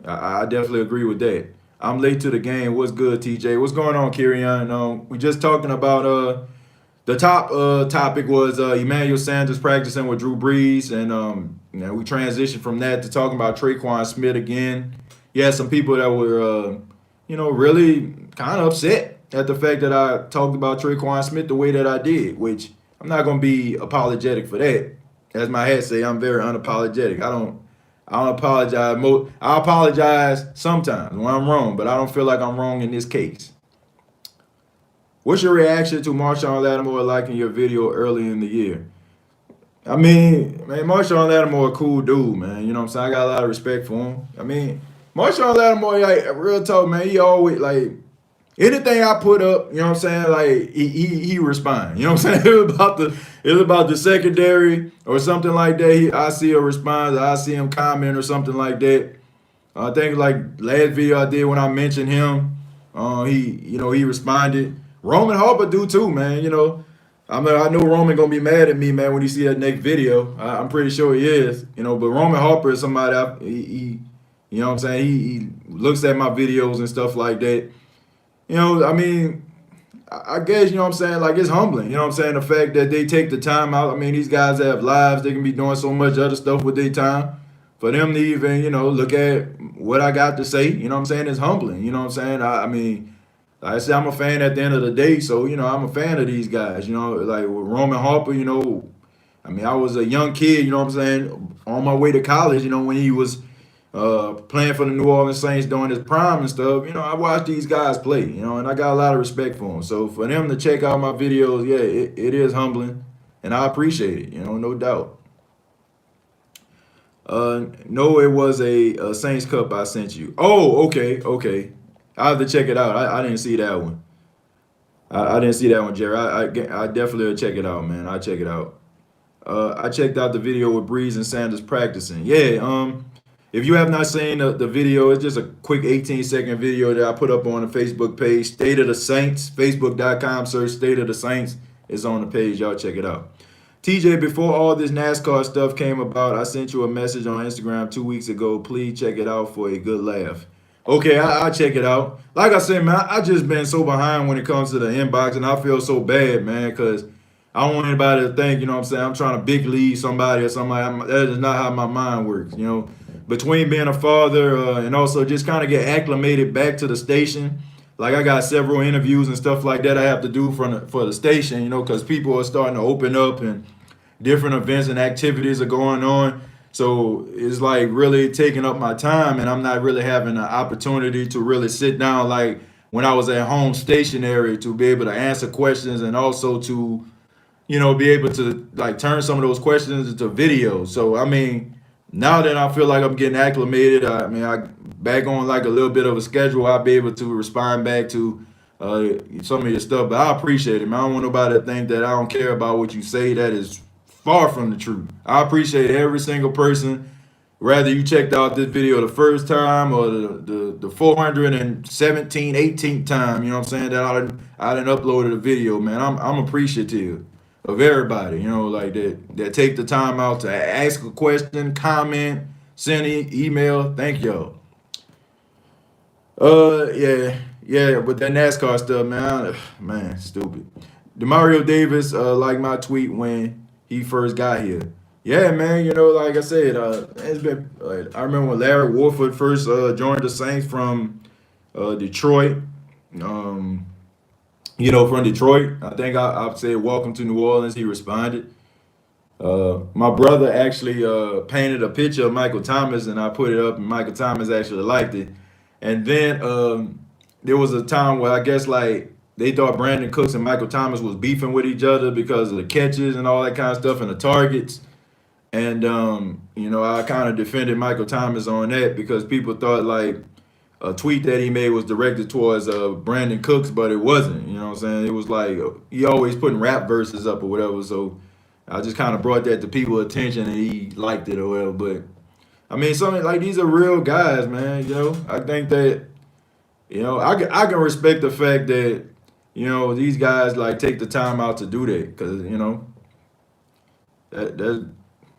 I definitely agree with that. I'm late to the game. What's good, TJ? What's going on, Kirian? We just talking about the top topic was Emmanuel Sanders practicing with Drew Brees, and we transitioned from that to talking about Tre'Quan Smith again. you had some people that were, really kind of upset at the fact that I talked about Tre'Quan Smith the way that I did, which I'm not going to be apologetic for that. As my head say, I'm very unapologetic. I don't apologize. I apologize sometimes when I'm wrong, but I don't feel like I'm wrong in this case. What's your reaction to Marshawn Lattimore liking your video early in the year? I mean, man, Marshawn Lattimore a cool dude, man. You know what I'm saying? I got a lot of respect for him. I mean, Marshawn Lattimore, like real talk, man, he always like anything I put up, you know what I'm saying? Like he respond. You know what I'm saying? It was about the secondary or something like that. I see a response, I see him comment or something like that. I think like last video I did when I mentioned him, he responded. Roman Harper do too, man. I know Roman gonna be mad at me, man, when he see that next video. I'm pretty sure he is, but Roman Harper is somebody he you know what I'm saying? He looks at my videos and stuff like that. I mean, I guess, you know what I'm saying, like it's humbling, you know what I'm saying, the fact that they take the time out. I mean, these guys have lives, they can be doing so much other stuff with their time. For them to even, look at what I got to say, you know what I'm saying, it's humbling, you know what I'm saying? I mean, like I said, I'm a fan at the end of the day, so, I'm a fan of these guys, like with Roman Harper, I mean, I was a young kid, you know what I'm saying, on my way to college, when he was playing for the New Orleans Saints during his prime and stuff. I watched these guys play, and I got a lot of respect for them. So for them to check out my videos, yeah, it is humbling, and I appreciate it, no doubt. No, it was a Saints Cup I sent you. Oh, okay. I have to check it out. I didn't see that one. I didn't see that one, Jerry. I definitely will check it out, man. I'll check it out. I checked out the video with Brees and Sanders practicing. Yeah, if you have not seen the video, it's just a quick 18-second video that I put up on the Facebook page, State of the Saints, facebook.com, search State of the Saints. It's on the page. Y'all check it out. TJ, before all this NASCAR stuff came about, I sent you a message on Instagram 2 weeks ago. Please check it out for a good laugh. Okay, I'll check it out. Like I said, man, I just been so behind when it comes to the inbox, and I feel so bad, man, because I don't want anybody to think, you know what I'm saying, I'm trying to big lead somebody or somebody. That is not how my mind works, Between being a father and also just kind of get acclimated back to the station. Like I got several interviews and stuff like that I have to do for the station, because people are starting to open up and different events and activities are going on. So it's like really taking up my time, and I'm not really having an opportunity to really sit down like when I was at home stationary to be able to answer questions and also to, be able to like turn some of those questions into videos. So, I mean, now that I feel like I'm getting acclimated, I back on like a little bit of a schedule, I'll be able to respond back to some of your stuff. But I appreciate it, man. I don't want nobody to think that I don't care about what you say. That is far from the truth. I appreciate every single person, whether you checked out this video the first time or the 417, 18th time, you know what I'm saying, that I done uploaded a video, man. I'm appreciative of everybody, like that take the time out to ask a question, comment, send an email. Thank y'all. Yeah, but that NASCAR stuff, man, stupid. Demario Davis liked my tweet when he first got here. Yeah, man, like I said, it's been. I remember when Larry Warford first joined the Saints from Detroit. From Detroit. I think I said welcome to New Orleans. He responded. My brother actually painted a picture of Michael Thomas, and I put it up, and Michael Thomas actually liked it. And then there was a time where I guess like they thought Brandon Cooks and Michael Thomas was beefing with each other because of the catches and all that kind of stuff and the targets. And, I kind of defended Michael Thomas on that because people thought like a tweet that he made was directed towards Brandon Cooks, but it wasn't. You know what I'm saying? It was like he always putting rap verses up or whatever. So I just kind of brought that to people's attention and he liked it or whatever. But, I mean, something like these are real guys, man. I think that, I can respect the fact that, these guys like take the time out to do that because,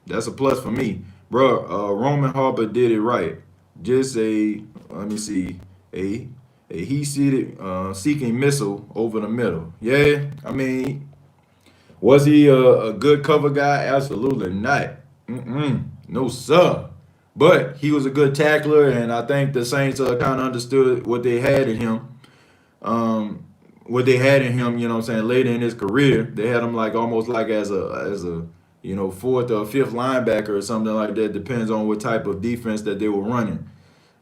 that's a plus for me. Bro, Roman Harper did it right. Just a seeking missile over the middle. Yeah, I mean, was he a good cover guy? Absolutely not. No, sir. But he was a good tackler, and I think the Saints kind of understood what they had in him. Um, what they had in him, you know what I'm saying, later in his career. They had him like almost like as a fourth or fifth linebacker or something like that. Depends on what type of defense that they were running.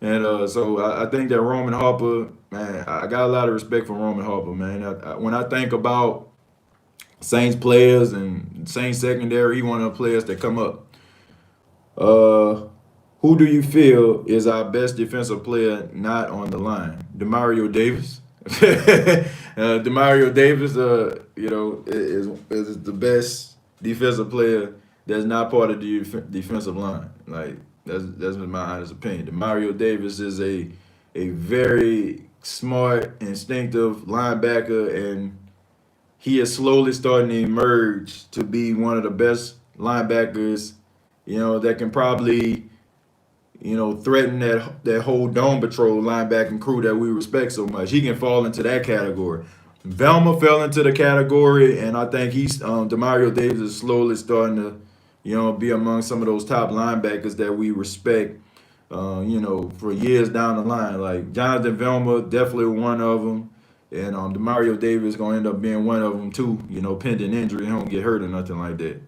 And so I think that Roman Harper, man, I got a lot of respect for Roman Harper, man. When I think about Saints players and Saints secondary, he one of the players that come up. Uh, who do you feel is our best defensive player not on the line? Demario Davis. Demario Davis, is the best defensive player that's not part of the defensive line. Like that's my honest opinion. Demario Davis is a very smart, instinctive linebacker, and he is slowly starting to emerge to be one of the best linebackers, that can probably, threaten that whole dome patrol linebacking crew that we respect so much. He can fall into that category. Velma fell into the category, and I think Demario Davis is slowly starting to, be among some of those top linebackers that we respect, for years down the line. Like Jonathan Velma, definitely one of them. And Demario Davis is going to end up being one of them too, pending injury. He don't get hurt or nothing like that.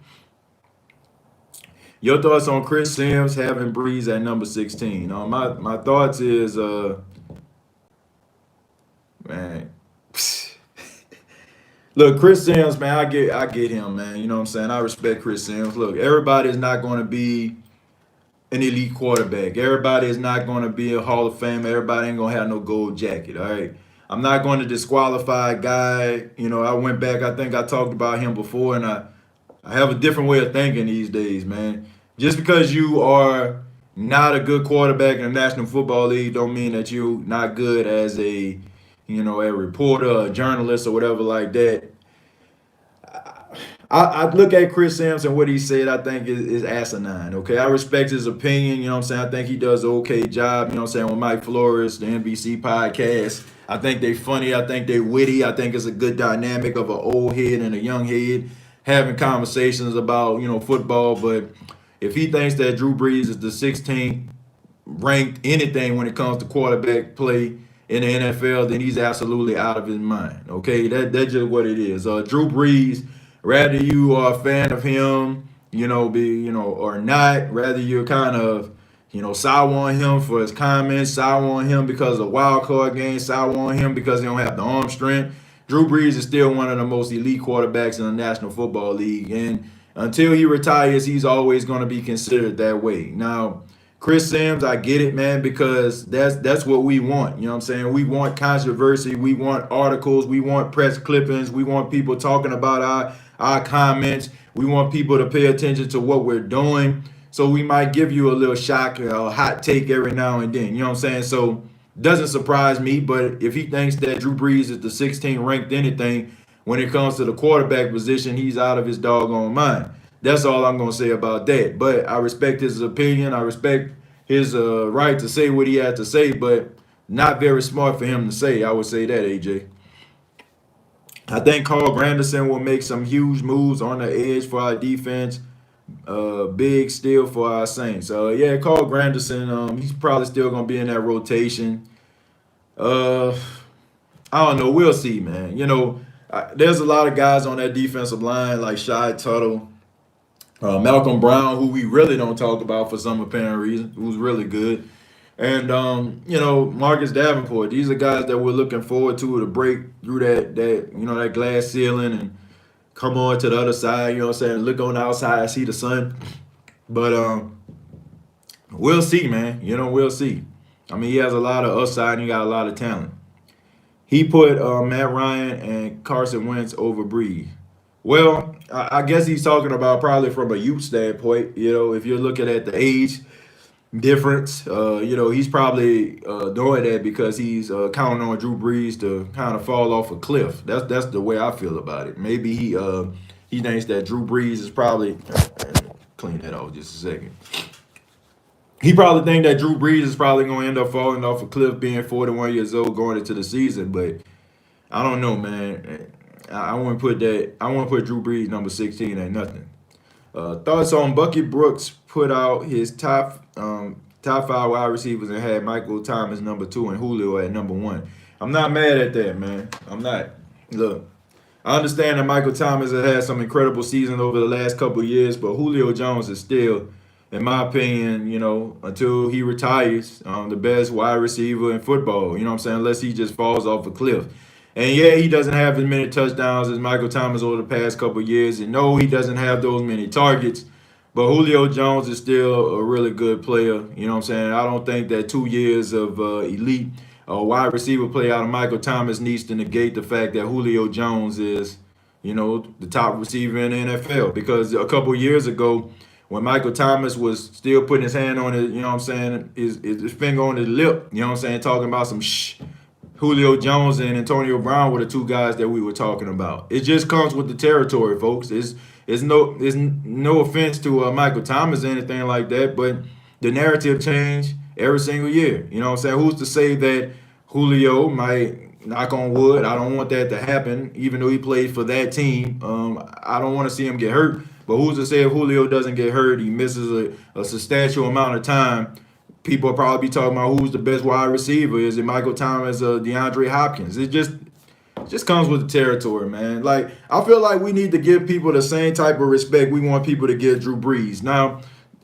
Your thoughts on Chris Sims having Brees at number 16? My thoughts is, man, look, Chris Sims, man, I get him, man. You know what I'm saying? I respect Chris Sims. Look, everybody is not going to be an elite quarterback. Everybody is not going to be a Hall of Fame. Everybody ain't going to have no gold jacket, all right? I'm not going to disqualify a guy. I went back, I think I talked about him before, and I have a different way of thinking these days, man. Just because you are not a good quarterback in the National Football League don't mean that you're not good as a reporter, a journalist, or whatever like that. I look at Chris Sims and what he said, I think is asinine. Okay, I respect his opinion. You know what I'm saying? I think he does an okay job. You know what I'm saying? With Mike Flores, the NBC podcast, I think they funny. I think they witty. I think it's a good dynamic of an old head and a young head having conversations about football. But if he thinks that Drew Brees is the 16th ranked anything when it comes to quarterback play in the NFL, then he's absolutely out of his mind. Okay, that's just what it is. Drew Brees, rather you are a fan of him, or not, rather you're kind of, sour on him for his comments, sour on him because of wild card games, sour on him because he don't have the arm strength. Drew Brees is still one of the most elite quarterbacks in the National Football League, and until he retires, he's always going to be considered that way. Now, Chris Sims, I get it, man, because that's what we want. You know what I'm saying? We want controversy. We want articles. We want press clippings. We want people talking about our comments. We want people to pay attention to what we're doing. So we might give you a little shock or a hot take every now and then. You know what I'm saying? So doesn't surprise me. But if he thinks that Drew Brees is the 16th ranked anything when it comes to the quarterback position, he's out of his doggone mind. That's all I'm going to say about that. But I respect his opinion. I respect his right to say what he had to say, but not very smart for him to say. I would say that, AJ. I think Carl Granderson will make some huge moves on the edge for our defense. Big steal for our Saints. Yeah, Carl Granderson, he's probably still going to be in that rotation. I don't know. We'll see, man. There's a lot of guys on that defensive line like Shy Tuttle, Malcolm Brown, who we really don't talk about for some apparent reason, who's really good. And Marcus Davenport. These are guys that we're looking forward to break through that glass ceiling and come on to the other side, you know what I'm saying, look on the outside, see the sun. But we'll see, man. We'll see. I mean, he has a lot of upside and he got a lot of talent. He put Matt Ryan and Carson Wentz over Brees. Well, I guess he's talking about probably from a youth standpoint. If you're looking at the age difference, he's probably doing that because he's counting on Drew Brees to kind of fall off a cliff. That's the way I feel about it. Maybe he thinks that Drew Brees is probably clean that off just a second. He probably think that Drew Brees is probably going to end up falling off a cliff being 41 years old going into the season, but I don't know, man. I wouldn't put Drew Brees number 16 at nothing. Thoughts on Bucky Brooks put out his top five wide receivers and had Michael Thomas number two and Julio at number one. I'm not mad at that, man. I'm not. Look, I understand that Michael Thomas has had some incredible seasons over the last couple of years, but Julio Jones is still, in my opinion, until he retires, the best wide receiver in football. You know what I'm saying? Unless he just falls off a cliff. And yeah, he doesn't have as many touchdowns as Michael Thomas over the past couple of years. And no, he doesn't have those many targets. But Julio Jones is still a really good player. You know what I'm saying? I don't think that 2 years of elite wide receiver play out of Michael Thomas needs to negate the fact that Julio Jones is, the top receiver in the NFL. Because a couple of years ago, when Michael Thomas was still putting his hand on it, his finger on his lip, talking about some shh. Julio Jones and Antonio Brown were the two guys that we were talking about. It just comes with the territory, folks. It's no offense to Michael Thomas or anything like that, but the narrative changed every single year. You know what I'm saying? Who's to say that Julio might, knock on wood, I don't want that to happen, even though he played for that team. I don't want to see him get hurt. But who's to say if Julio doesn't get hurt, he misses a substantial amount of time, people will probably be talking about who's the best wide receiver. Is it Michael Thomas or DeAndre Hopkins? It just comes with the territory, man. Like, I feel like we need to give people the same type of respect we want people to give Drew Brees. Now,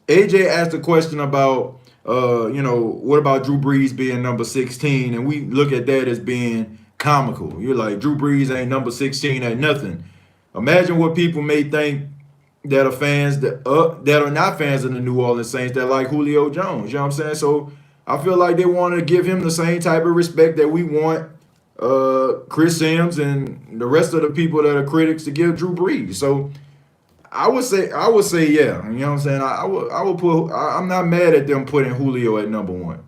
AJ asked a question about, what about Drew Brees being number 16? And we look at that as being comical. You're like, Drew Brees ain't number 16 at nothing. Imagine what people may think that are fans that are not fans of the New Orleans Saints that like Julio Jones. You know what I'm saying? So I feel like they want to give him the same type of respect that we want Chris Sims and the rest of the people that are critics to give Drew Brees. So I would say yeah. You know what I'm saying? I would put. I'm not mad at them putting Julio at number one.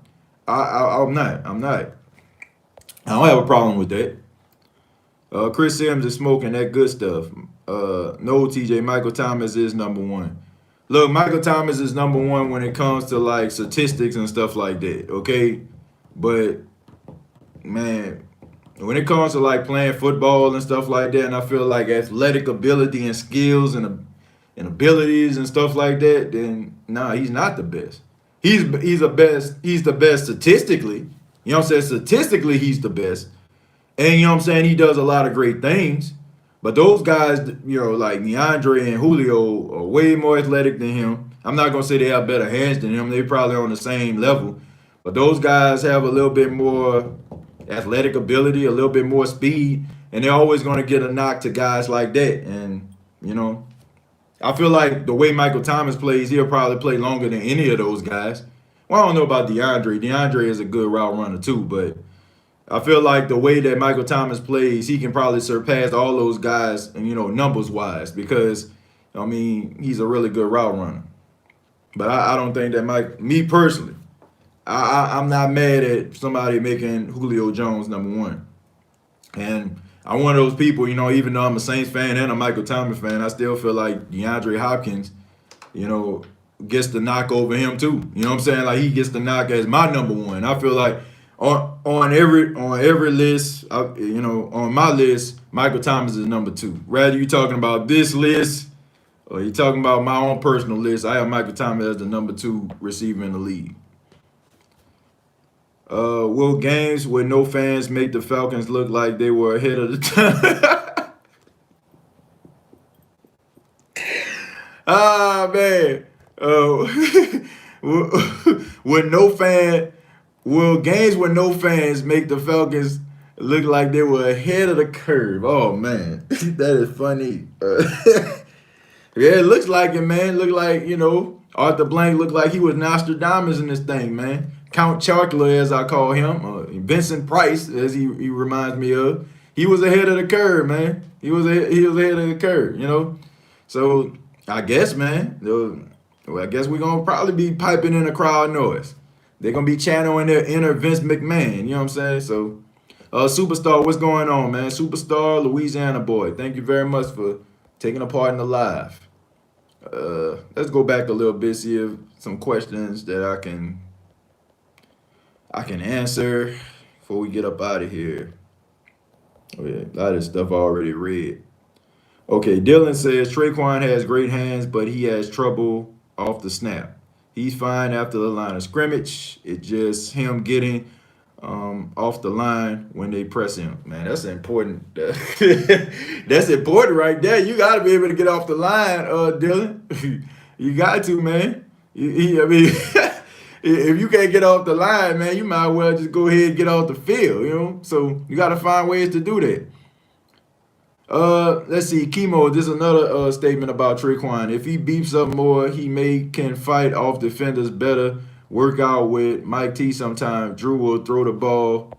I'm not. I don't have a problem with that. Chris Sims is smoking that good stuff. No, TJ, Michael Thomas is number one. Look, Michael Thomas is number one when it comes to like statistics and stuff like that, okay? But man, when it comes to like playing football and stuff like that, and I feel like athletic ability and skills and abilities and stuff like that, then nah, he's not the best. He's the best statistically. You know what I'm saying? Statistically, he's the best. And you know what I'm saying? He does a lot of great things. But those guys, like DeAndre and Julio are way more athletic than him. I'm not going to say they have better hands than him. They're probably on the same level. But those guys have a little bit more athletic ability, a little bit more speed. And they're always going to get a knock to guys like that. And, I feel like the way Michael Thomas plays, he'll probably play longer than any of those guys. Well, I don't know about DeAndre. DeAndre is a good route runner too, but I feel like the way that Michael Thomas plays, he can probably surpass all those guys, numbers wise, because he's a really good route runner. But I don't think that me personally, I'm not mad at somebody making Julio Jones number one. And I'm one of those people, even though I'm a Saints fan and a Michael Thomas fan, I still feel like DeAndre Hopkins, gets the knock over him too. You know what I'm saying? Like, he gets the knock as my number one. I feel like on every list, on my list, Michael Thomas is number two. Rather you talking about this list or you talking about my own personal list, I have Michael Thomas as the number two receiver in the league. Will games with no fans make the Falcons look like they were ahead of the time? Man. Will games with no fans make the Falcons look like they were ahead of the curve? Oh, man. That is funny. Yeah, it looks like it, man. Look like, Arthur Blank looked like he was Nostradamus in this thing, man. Count Chocula, as I call him, Vincent Price, as he reminds me of. He was ahead of the curve, man. He was ahead of the curve, So I guess, man, I guess we're going to probably be piping in a crowd noise. They're going to be channeling their inner Vince McMahon, you know what I'm saying? So, Superstar, what's going on, man? Superstar, Louisiana boy, thank you very much for taking a part in the live. Let's go back a little bit, see if some questions that I can answer before we get up out of here. Oh, yeah, a lot of stuff I already read. Okay, Dylan says Tre'Quan has great hands, but he has trouble off the snap. He's fine after the line of scrimmage. It's just him getting off the line when they press him. Man, that's important. That's important right there. You got to be able to get off the line, Dylan. You got to, man. I mean, if you can't get off the line, man, you might well just go ahead and get off the field, you know? So you got to find ways to do that. Let's see, Chemo. This is another statement about Tre'Quan. If he beeps up more, he can fight off defenders better. Work out with Mike T sometime. Drew will throw the ball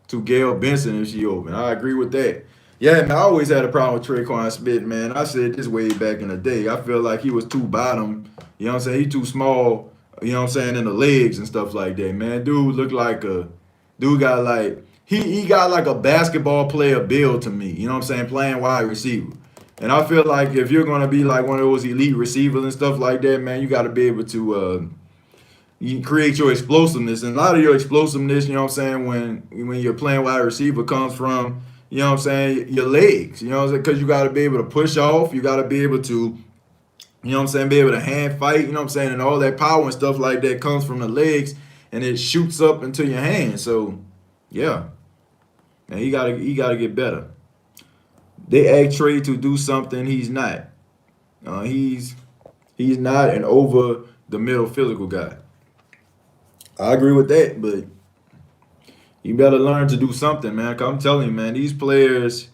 to Gail Benson if she open. I agree with that. Yeah, man, I always had a problem with Tre'Quan Smith, man. I said this way back in the day. I feel like he was too bottom. You know what I'm saying? He too small, you know what I'm saying, in the legs and stuff like that, man. Dude looked like got like, he got like a basketball player build to me, you know what I'm saying, playing wide receiver. And I feel like if you're going to be like one of those elite receivers and stuff like that, man, you got to be able to you create your explosiveness. And a lot of your explosiveness, you know what I'm saying, when you're playing wide receiver comes from, you know what I'm saying, your legs, you know what I'm saying, because you got to be able to push off. You got to be able to, you know what I'm saying, be able to hand fight, you know what I'm saying, and all that power and stuff like that comes from the legs, and it shoots up into your hands. So, yeah. And he gotta get better. They asked Trey to do something he's not. He's not an over the middle physical guy. I agree with that, but you better learn to do something, man. 'Cause I'm telling you, man, these players,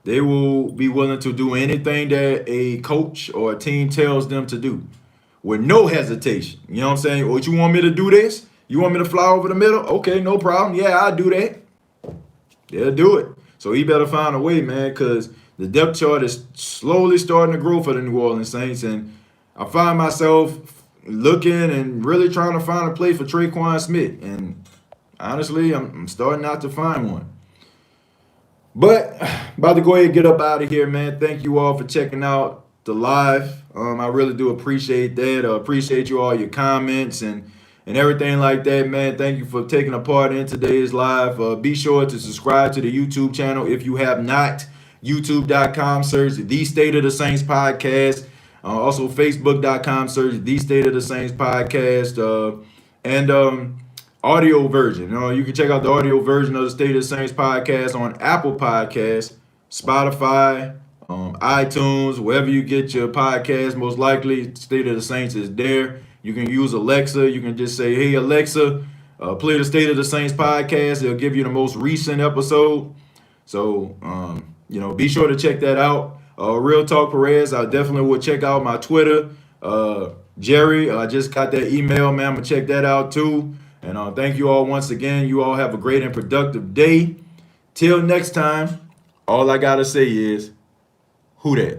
they will be willing to do anything that a coach or a team tells them to do with no hesitation. You know what I'm saying? What, you want me to do this? You want me to fly over the middle? Okay, no problem. Yeah, I'll do that. They'll do it. So he better find a way, man, because the depth chart is slowly starting to grow for the New Orleans Saints. And I find myself looking and really trying to find a place for Tre'Quan Smith. And honestly, I'm starting not to find one. But about to go ahead and get up out of here, man. Thank you all for checking out the live. I really do appreciate that. Appreciate you all, your comments and everything like that, man. Thank you for taking a part in today's live. Be sure to subscribe to the YouTube channel if you have not. YouTube.com, search The State of the Saints Podcast. Also, Facebook.com, search The State of the Saints Podcast. And audio version. You can check out the audio version of the State of the Saints Podcast on Apple Podcasts, Spotify, iTunes, wherever you get your podcast. Most likely, State of the Saints is there. You can use Alexa. You can just say, hey, Alexa, play the State of the Saints podcast. It'll give you the most recent episode. So, be sure to check that out. Real Talk Perez, I definitely will check out my Twitter. Jerry, I just got that email, man. I'm going to check that out too. And thank you all once again. You all have a great and productive day. Till next time, all I got to say is, who dat?